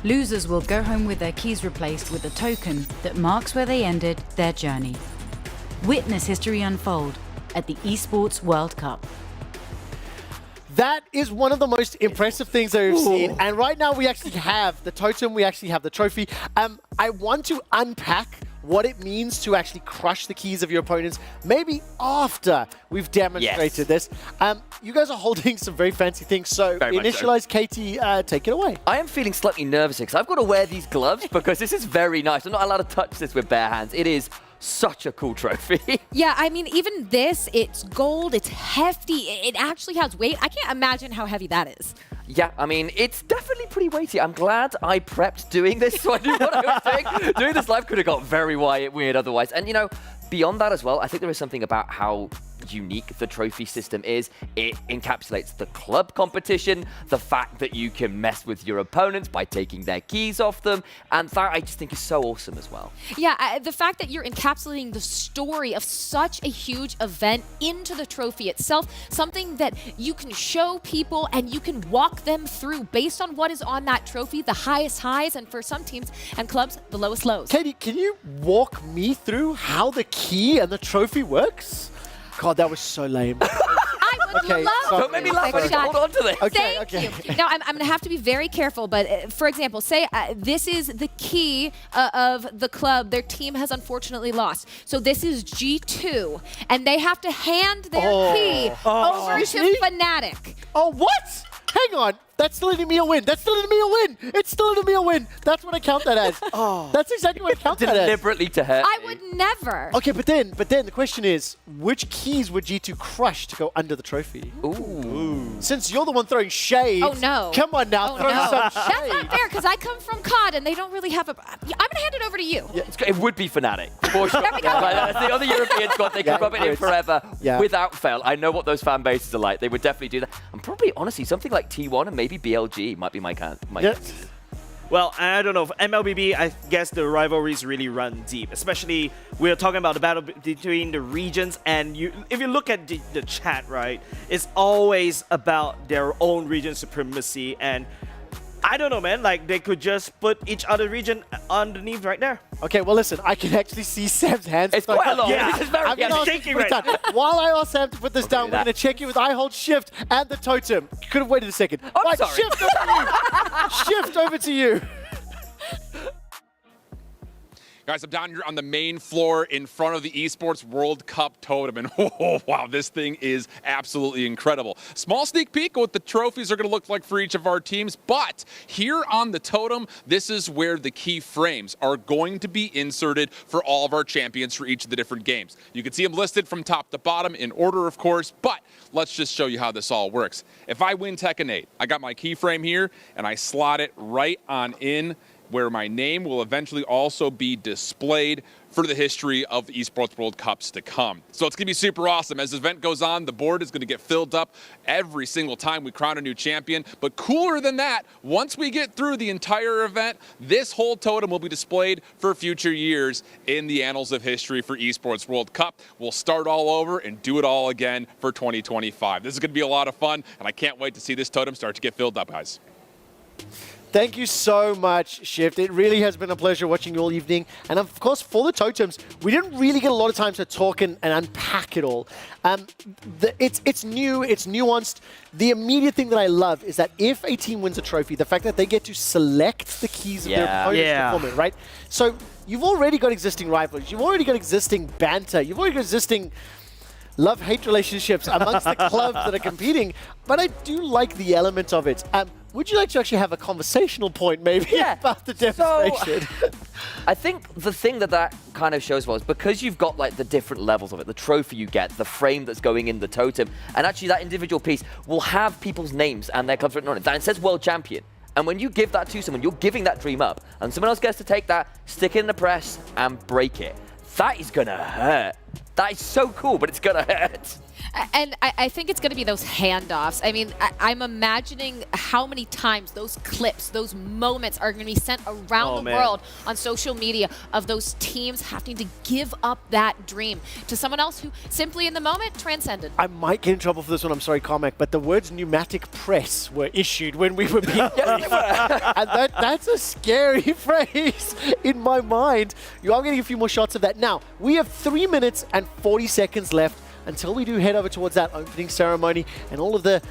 Losers will go home with their keys replaced with a token that marks where they ended their journey. Witness history unfold at the Esports World Cup. That is one of the most impressive things that we've seen. And right now we actually have the totem, we actually have the trophy. I want to unpack what it means to actually crush the keys of your opponents, maybe after we've demonstrated this. You guys are holding some very fancy things, so initialize Katie, take it away. I am feeling slightly nervous because I've got to wear these gloves because this is very nice. I'm not allowed to touch this with bare hands. It is such a cool trophy. Yeah, I mean, even this, it's gold, it's hefty, it actually has weight. I can't imagine how heavy that is. Yeah, I mean, it's definitely pretty weighty. I'm glad I prepped doing this so I knew what I was doing. Doing this live could have got very weird otherwise. And, you know, beyond that as well, I think there is something about how unique the trophy system is. It encapsulates the club competition, the fact that you can mess with your opponents by taking their keys off them, and that I just think is so awesome as well. Yeah, the fact that you're encapsulating the story of such a huge event into the trophy itself, something that you can show people and you can walk them through based on what is on that trophy, the highest highs, and for some teams and clubs, the lowest lows. Katie, can you walk me through how the key and the trophy works? God, that was so lame. I would love Don't make me laugh. I need to hold on to this. Thank you. Now, I'm going to have to be very careful, but for example, say this is the key of the club their team has unfortunately lost. So this is G2, and they have to hand their key over to Fnatic. Oh, what? Hang on. That's still letting me a win. That's still letting me a win. It's still letting me a win. That's what I count that as. That's exactly what I count that as. Deliberately to hurt. I would never. Okay, but then the question is, which keys would G2 crush to go under the trophy? Ooh. Since you're the one throwing shade. Oh, no. Come on now, throw some shade. That's not fair, because I come from COD, and they don't really have a... I'm going to hand it over to you. Yeah. It would be Fnatic. For sure. That's the other European squad. They could rub it in forever without fail. I know what those fan bases are like. They would definitely do that. And probably, honestly, something like T1 and maybe BLG might be my Well, I don't know. For MLBB, I guess the rivalries really run deep. Especially, we're talking about the battle between the regions. And if you look at the chat, right, it's always about their own region supremacy. And I don't know, man. Like, they could just put each other region underneath right there. Okay, well, listen. I can actually see Sam's hands. It's quite a lot. Yeah, this is very I'm shaking right now. While I ask Sam to put this down, we're going to check in with I hold shift and the totem. Could have waited a second. I'm sorry. Shift over to you. Shift over to you. Guys, I'm down here on the main floor in front of the Esports World Cup totem, and oh, wow, this thing is absolutely incredible. Small sneak peek of what the trophies are going to look like for each of our teams, but here on the totem, this is where the key frames are going to be inserted for all of our champions for each of the different games. You can see them listed from top to bottom in order, of course, but let's just show you how this all works. If I win Tekken 8, I got my keyframe here, and I slot it right on in where my name will eventually also be displayed for the history of the Esports World Cups to come. So it's going to be super awesome. As the event goes on, the board is going to get filled up every single time we crown a new champion. But cooler than that, once we get through the entire event, this whole totem will be displayed for future years in the annals of history for Esports World Cup. We'll start all over and do it all again for 2025. This is going to be a lot of fun, and I can't wait to see this totem start to get filled up, guys. Thank you so much, Shift. It really has been a pleasure watching you all evening. And of course, for the totems, we didn't really get a lot of time to talk and unpack it all. It's new, it's nuanced. The immediate thing that I love is that if a team wins a trophy, the fact that they get to select the keys of their opponents to form it, right? So you've already got existing rivalries. You've already got existing banter. You've already got existing love-hate relationships amongst the clubs that are competing. But I do like the element of it. Would you like to actually have a conversational point maybe about the demonstration? So, I think the thing that kind of shows was because you've got like the different levels of it, the trophy you get, the frame that's going in the totem, and actually that individual piece will have people's names and their clubs written on it. And it says world champion. And when you give that to someone, you're giving that dream up. And someone else gets to take that, stick it in the press, and break it. That is going to hurt. That is so cool, but it's going to hurt. And I think it's going to be those handoffs. I mean, I'm imagining how many times those clips, those moments are going to be sent around the world on social media of those teams having to give up that dream to someone else who simply in the moment transcended. I might get in trouble for this one, I'm sorry, Comic, but the words pneumatic press were issued when we were being and that's a scary phrase in my mind. You are getting a few more shots of that. Now, we have 3 minutes and 40 seconds left until we do head over towards that opening ceremony and all of the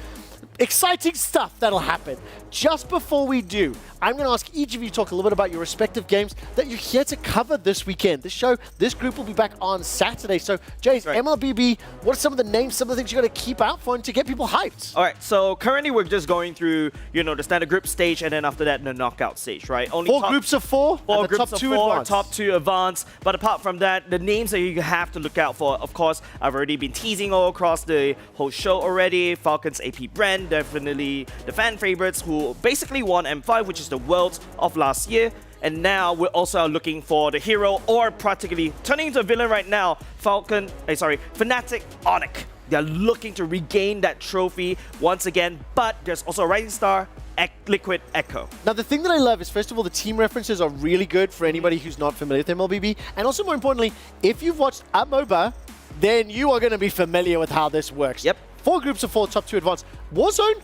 exciting stuff that'll happen. Just before we do, I'm going to ask each of you to talk a little bit about your respective games that you're here to cover this weekend. This group will be back on Saturday. So, Jace, MLBB, what are some of the names, some of the things you got to keep out for and to get people hyped? All right, so currently we're just going through, the standard group stage, and then after that, the knockout stage, right? Only four groups of four, and the top two advance. Top two advance. But apart from that, the names that you have to look out for, of course, I've already been teasing all across the whole show already. Falcons AP Brand, definitely the fan favorites who basically won M5, which is the Worlds of last year. And now we're also looking for the hero, or practically turning into a villain right now, Fnatic Onyx. They're looking to regain that trophy once again, but there's also a Rising Star, Liquid Echo. Now, the thing that I love is, first of all, the team references are really good for anybody who's not familiar with MLBB. And also, more importantly, if you've watched a MOBA, then you are going to be familiar with how this works. Yep. 4 groups of 4, top 2 advance. Warzone,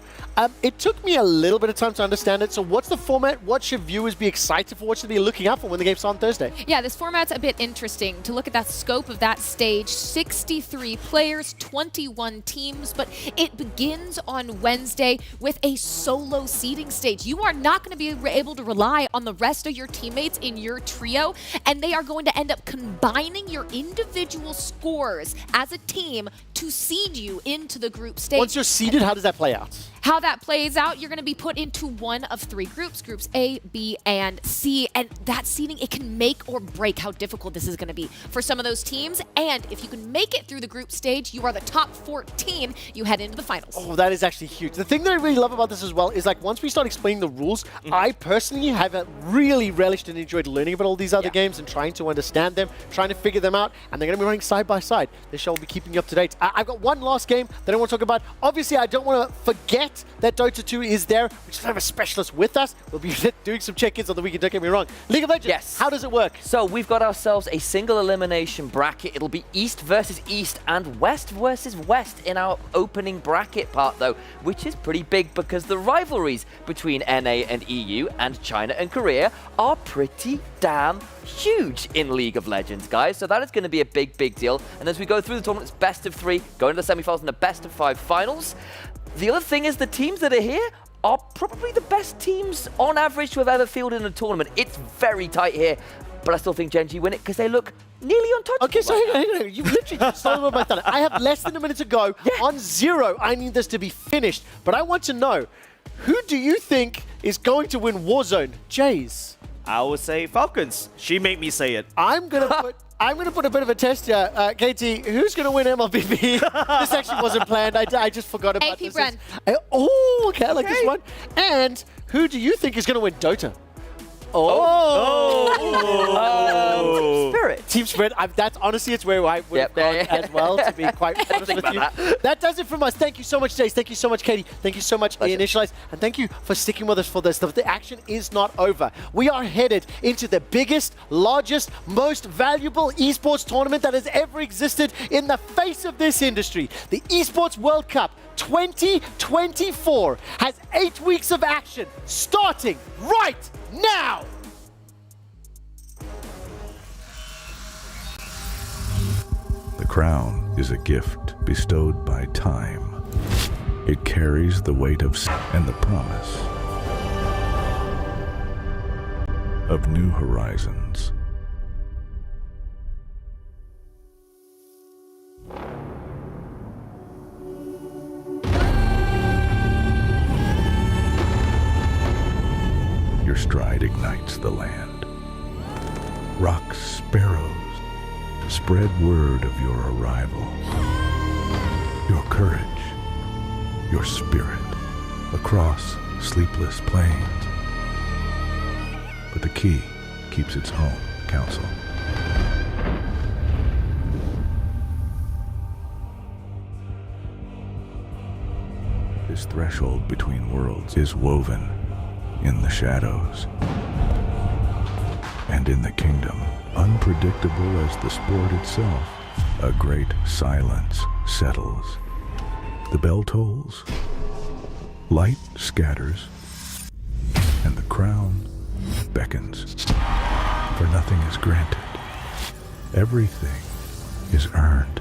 it took me a little bit of time to understand it. So what's the format? What should viewers be excited for? What should they be looking out for when the game's on Thursday? Yeah, this format's a bit interesting to look at that scope of that stage. 63 players, 21 teams, but it begins on Wednesday with a solo seeding stage. You are not going to be able to rely on the rest of your teammates in your trio, and they are going to end up combining your individual scores as a team to seed you into the group stage. Once you're seeded, how does that play out? How that plays out, you're going to be put into one of 3 groups, groups A, B, and C. And that seeding, it can make or break how difficult this is going to be for some of those teams. And if you can make it through the group stage, you are the top 14, you head into the finals. Oh, that is actually huge. The thing that I really love about this as well is, like, once we start explaining the rules, I personally have really relished and enjoyed learning about all these other games and trying to understand them, trying to figure them out, and they're going to be running side by side. This show will be keeping you up to date. I've got one last game that I want to talk about. Obviously, I don't want to forget that Dota 2 is there. We just have a specialist with us. We'll be doing some check-ins on the weekend, don't get me wrong. League of Legends, yes. How does it work? So we've got ourselves a single elimination bracket. It'll be East versus East and West versus West in our opening bracket part, though, which is pretty big because the rivalries between NA and EU and China and Korea are pretty damn huge in League of Legends, guys. So that is going to be a big, big deal. And as we go through the tournament, it's best of 3, going to the semifinals and the best of 5 finals. The other thing is the teams that are here are probably the best teams on average to have ever fielded in a tournament. It's very tight here, but I still think Gen G win it because they look nearly untouchable. Okay, so hang on. You literally just stole my thunder. I have less than a minute to go. On 0, I need this to be finished. But I want to know, who do you think is going to win Warzone? Jays? I would say Falcons. She made me say it. I'm going to put a bit of a test here. KT, who's going to win MLBB? This actually wasn't planned. I just forgot about this. AP Bren. Oh, okay, I like this one. And who do you think is going to win Dota? Spirit. Team Spirit. That's honestly, it's where I would have gone as well, to be quite honest with you. That does it from us. Thank you so much, Jace. Thank you so much, Katie. Thank you so much, Initialize. And thank you for sticking with us for this. The action is not over. We are headed into the biggest, largest, most valuable esports tournament that has ever existed in the face of this industry. The Esports World Cup 2024 has 8 weeks of action starting right now. The crown is a gift bestowed by time. It carries the weight of and the promise of new horizons. Your stride ignites the land. Rock sparrows spread word of your arrival. Your courage, your spirit, across sleepless plains. But the key keeps its home counsel. His threshold between worlds is woven in the shadows. And in the kingdom, unpredictable as the sport itself, a great silence settles. The bell tolls, light scatters, and the crown beckons. For nothing is granted. Everything is earned.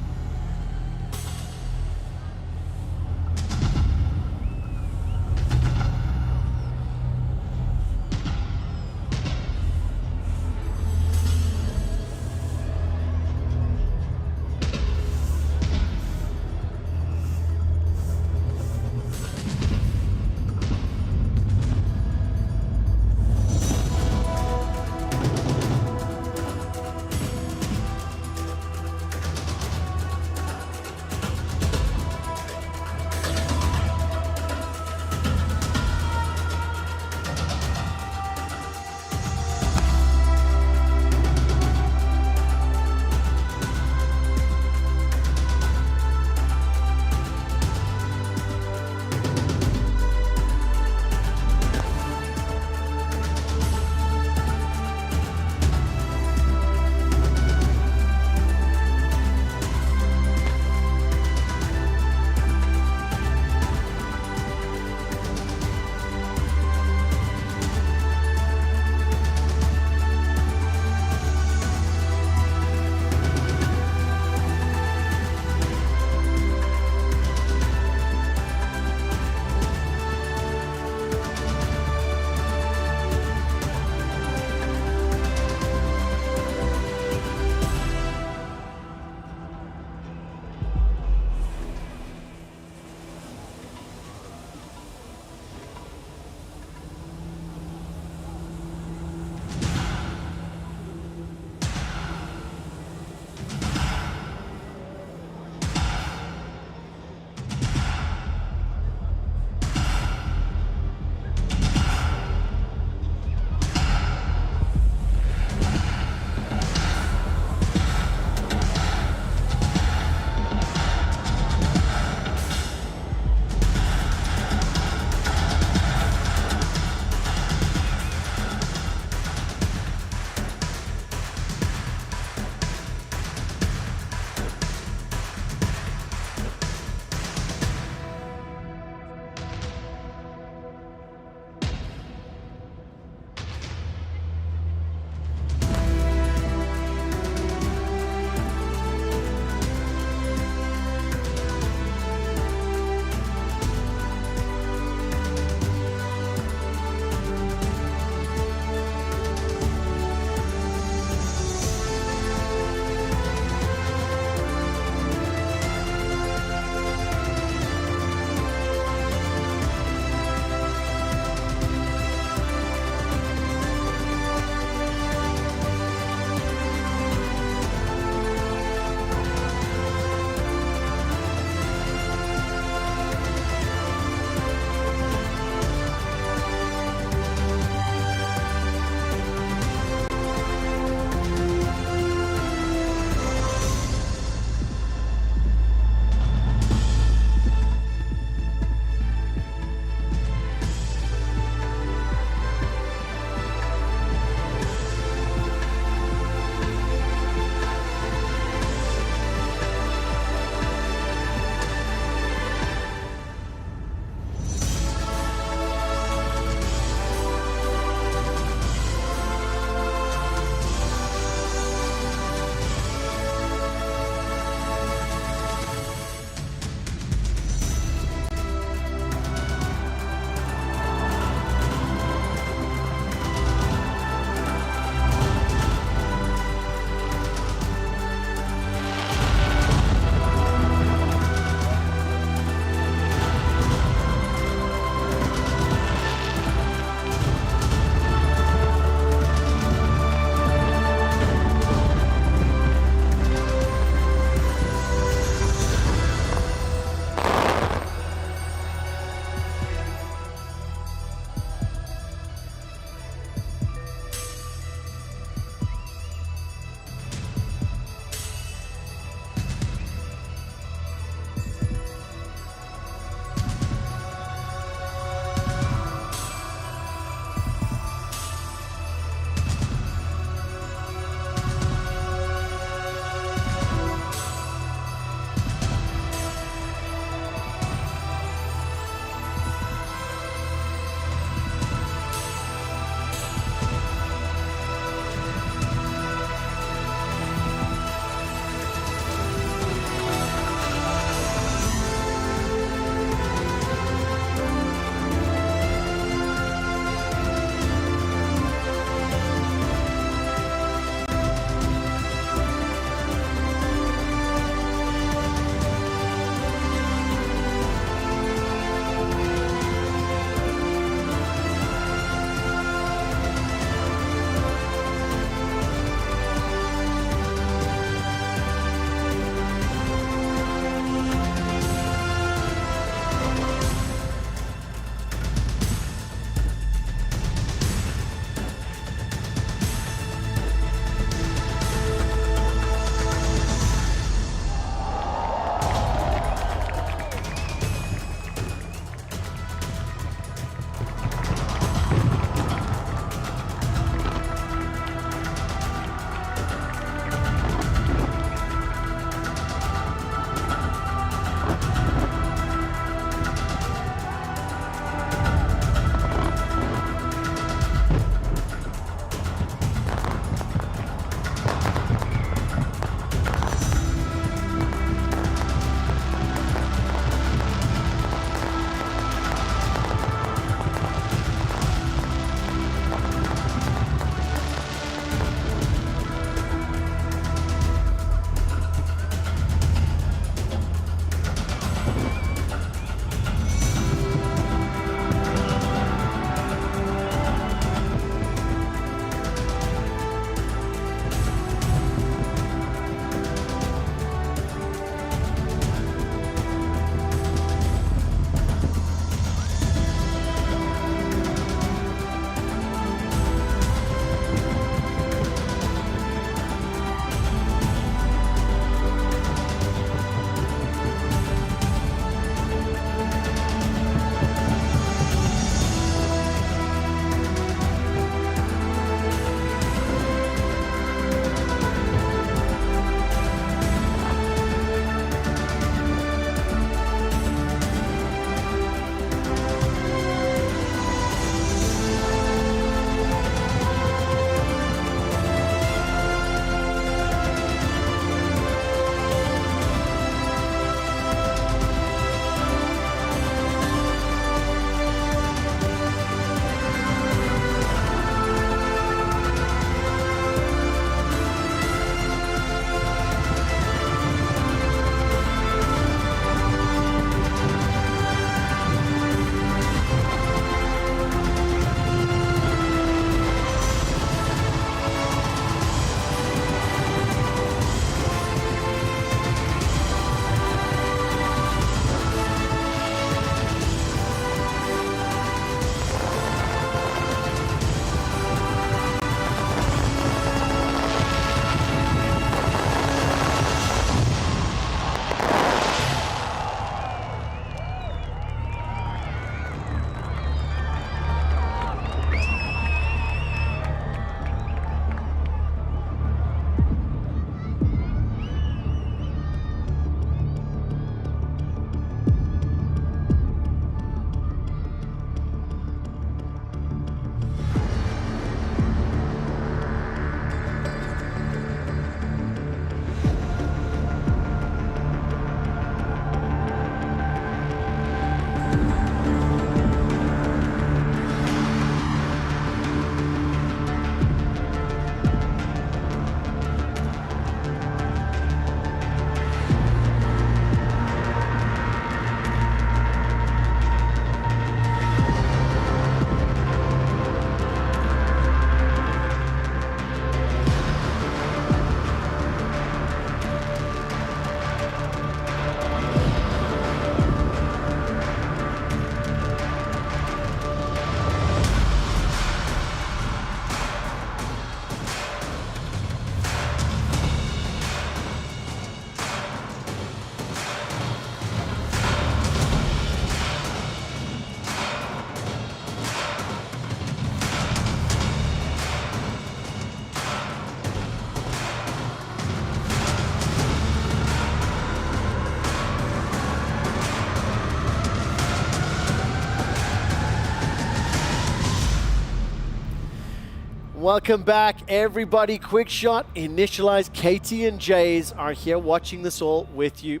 Welcome back, everybody. Quick shot, initialize. Katie and Jays are here watching this all with you.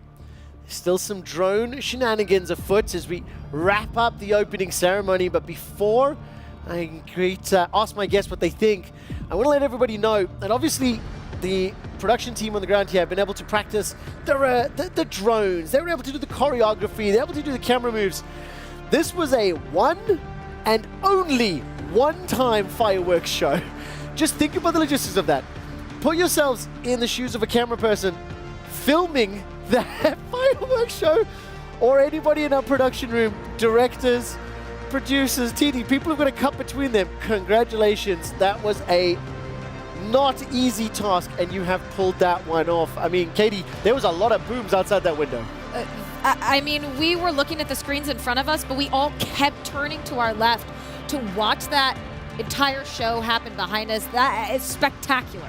Still some drone shenanigans afoot as we wrap up the opening ceremony. But before I ask my guests what they think, I want to let everybody know that obviously the production team on the ground here have been able to practice the drones. They were able to do the choreography. They were able to do the camera moves. This was a one and only one-time fireworks show. Just think about the logistics of that. Put yourselves in the shoes of a camera person filming that fireworks show, or anybody in our production room, directors, producers, TD, people who've got to cut between them. Congratulations. That was a not easy task, and you have pulled that one off. I mean, Katie, there was a lot of booms outside that window. I mean, we were looking at the screens in front of us, but we all kept turning to our left to watch that entire show happen behind us. That is spectacular.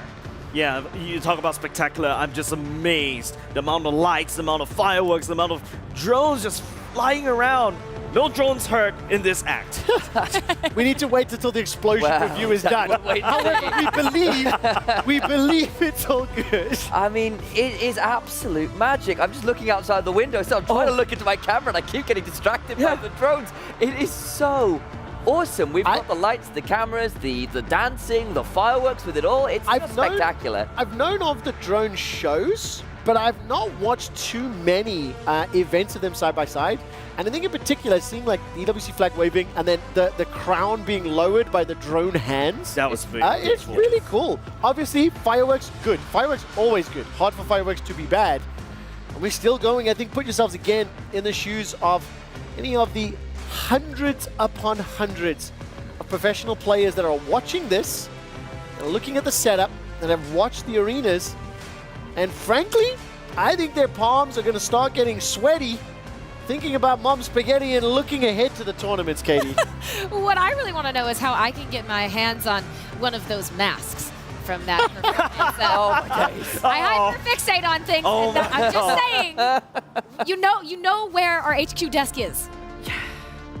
Yeah, you talk about spectacular. I'm just amazed. The amount of lights, the amount of fireworks, the amount of drones just flying around. No drones hurt in this act. We need to wait until the explosion review is done. However, we believe it's all good. I mean, it is absolute magic. I'm just looking outside the window, so I'm trying to look into my camera and I keep getting distracted by the drones. It is so awesome. We've got the lights, the cameras, the dancing, the fireworks with it all. It's spectacular. I've known of the drone shows, but I've not watched too many events of them side by side. And I think in particular, seeing like the EWC flag waving and then the crown being lowered by the drone hands. That was very it's really cool. Obviously, fireworks, good. Fireworks, always good. Hard for fireworks to be bad. And we're still going. I think put yourselves again in the shoes of any of the hundreds upon hundreds of professional players that are watching this, and looking at the setup, and have watched the arenas. And frankly, I think their palms are going to start getting sweaty thinking about Mom Spaghetti and looking ahead to the tournaments, Katie. What I really want to know is how I can get my hands on one of those masks from that performance. Oh my days. I hyperfixate on things. I'm just saying, you know where our HQ desk is.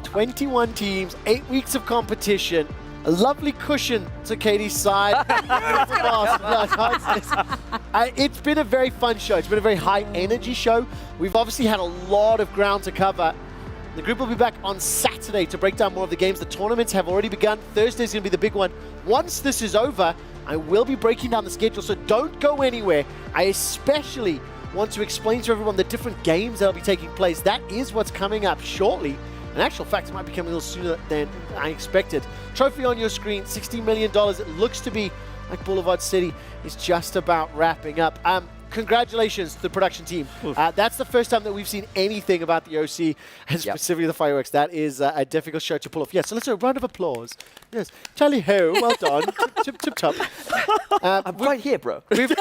21 teams, 8 weeks of competition, a lovely cushion to Katie's side. It's been a very fun show. It's been a very high energy show. We've obviously had a lot of ground to cover. The group will be back on Saturday to break down more of the games. The tournaments have already begun. Thursday's going to be the big one. Once this is over, I will be breaking down the schedule, so don't go anywhere. I especially want to explain to everyone the different games that will be taking place. That is what's coming up shortly. In actual fact, it might be coming a little sooner than I expected. Trophy on your screen, $60 million. It looks to be like Boulevard City is just about wrapping up. Congratulations to the production team. That's the first time that we've seen anything about the OC, and specifically the fireworks. That is a difficult show to pull off. Yes, so let's do a round of applause. Yes, Charlie Ho, well done. Chip, top. I'm right here, bro. We've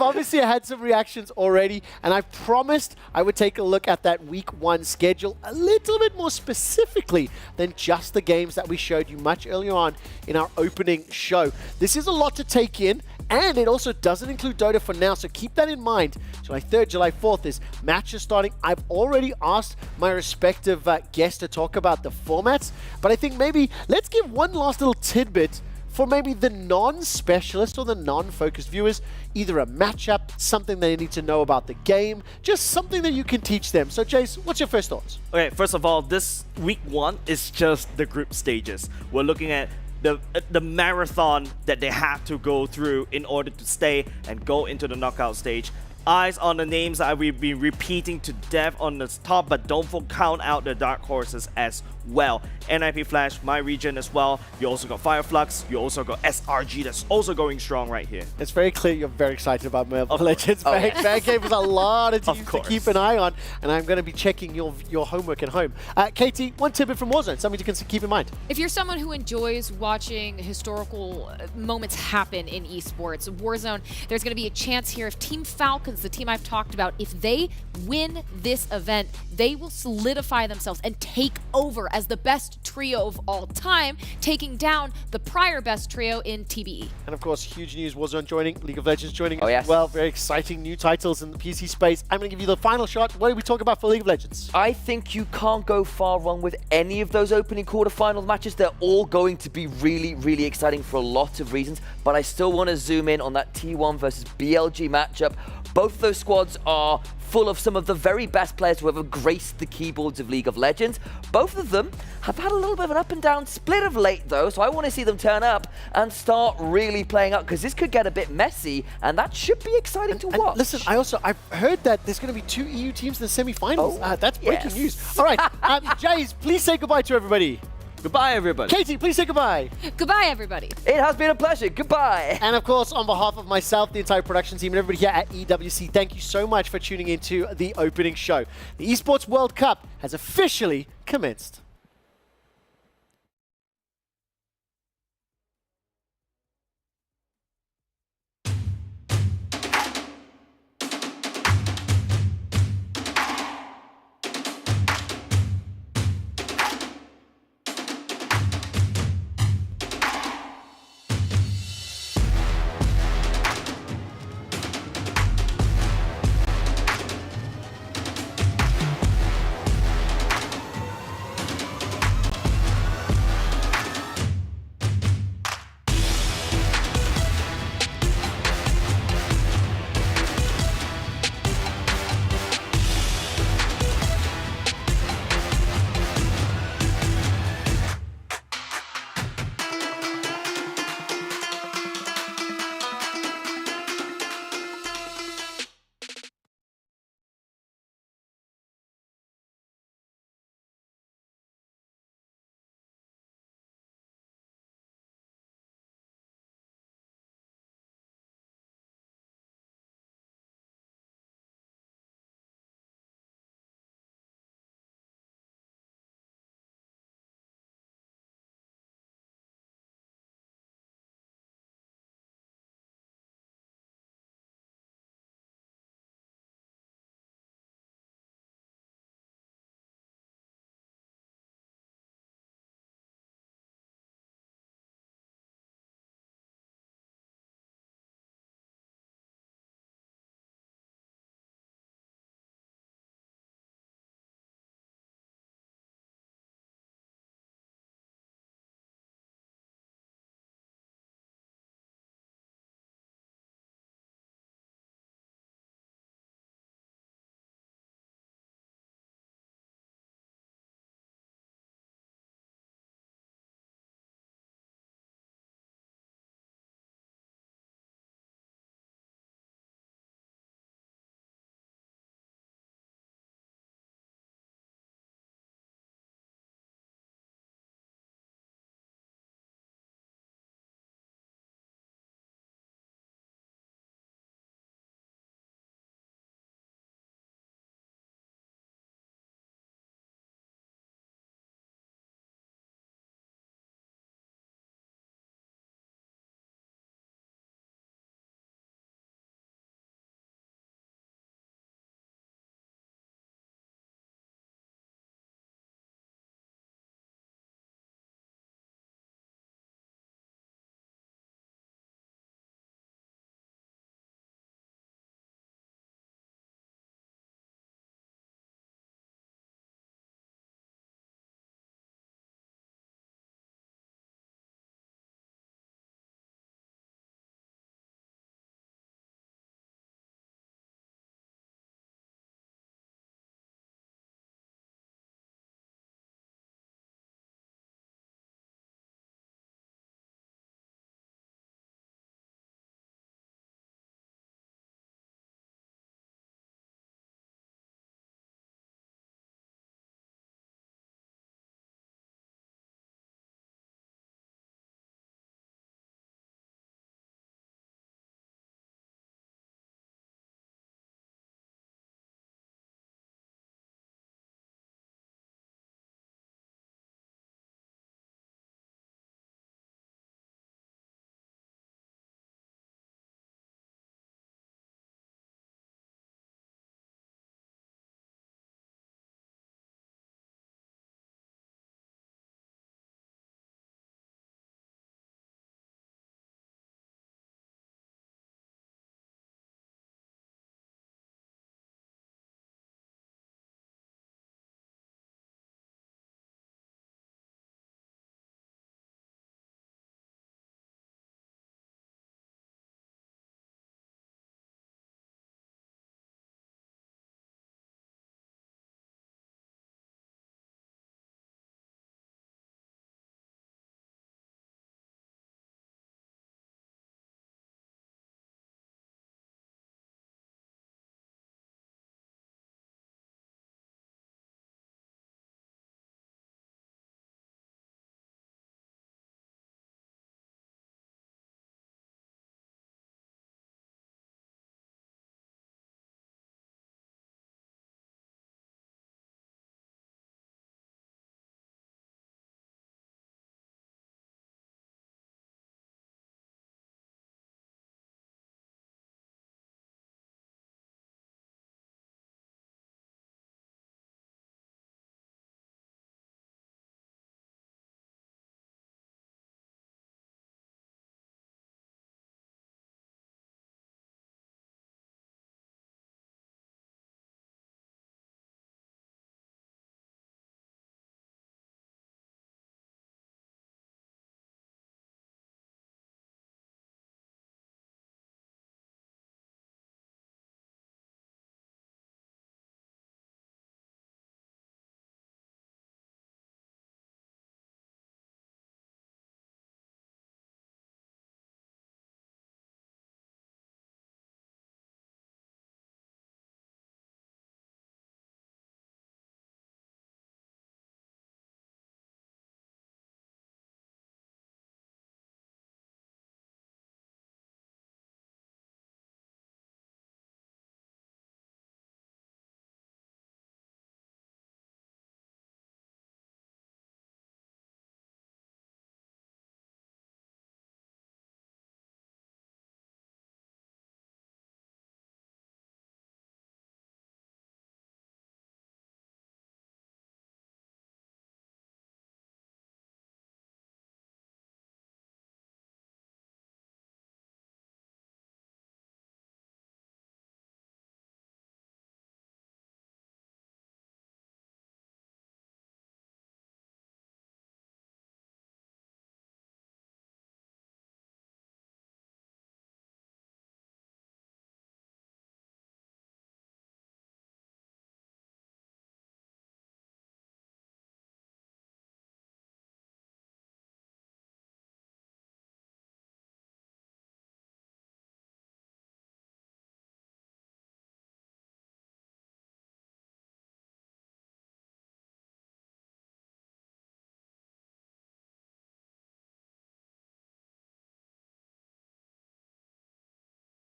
obviously had some reactions already, and I promised I would take a look at that week 1 schedule a little bit more specifically than just the games that we showed you much earlier on in our opening show. This is a lot to take in, and it also doesn't include Dota for now, so keep that in mind. July 3rd, July 4th is matches starting. I've already asked my respective guests to talk about the formats, but I think maybe let's give one last little tidbit for maybe the non-specialist or the non-focused viewers, either a matchup, something they need to know about the game, just something that you can teach them. So Jace, what's your first thoughts? Okay, first of all, this week 1 is just the group stages. We're looking at the marathon that they have to go through in order to stay and go into the knockout stage. Eyes on the names that we've been repeating to death on the top, but don't count out the dark horses as well. NIP Flash, my region as well. You also got Fireflux. You also got SRG that's also going strong right here. It's very clear you're very excited about Mobile Legends. Bag gave us a lot of teams to keep an eye on, and I'm going to be checking your homework at home. Katie, one tidbit from Warzone, something you can keep in mind. If you're someone who enjoys watching historical moments happen in esports, Warzone, there's going to be a chance here if Team Falcons Legends, the team I've talked about, if they win this event, they will solidify themselves and take over as the best trio of all time, taking down the prior best trio in TBE. And of course, huge news, Warzone joining, League of Legends joining Oh, as yes. well. Very exciting new titles in the PC space. I'm going to give you the final shot. What do we talk about for League of Legends? I think you can't go far wrong with any of those opening quarterfinal matches. They're all going to be really, really exciting for a lot of reasons, but I still want to zoom in on that T1 versus BLG matchup. Both of those squads are full of some of the very best players who have graced the keyboards of League of Legends. Both of them have had a little bit of an up and down split of late though, so I want to see them turn up and start really playing up, because this could get a bit messy, and that should be exciting to watch. Listen, I've heard that there's going to be 2 EU teams in the semi-finals. That's breaking yes. news. All right, Jays, please say goodbye to everybody. Goodbye, everybody. Katie, please say goodbye. Goodbye, everybody. It has been a pleasure. Goodbye. And of course, on behalf of myself, the entire production team, and everybody here at EWC, thank you so much for tuning into the opening show. The Esports World Cup has officially commenced.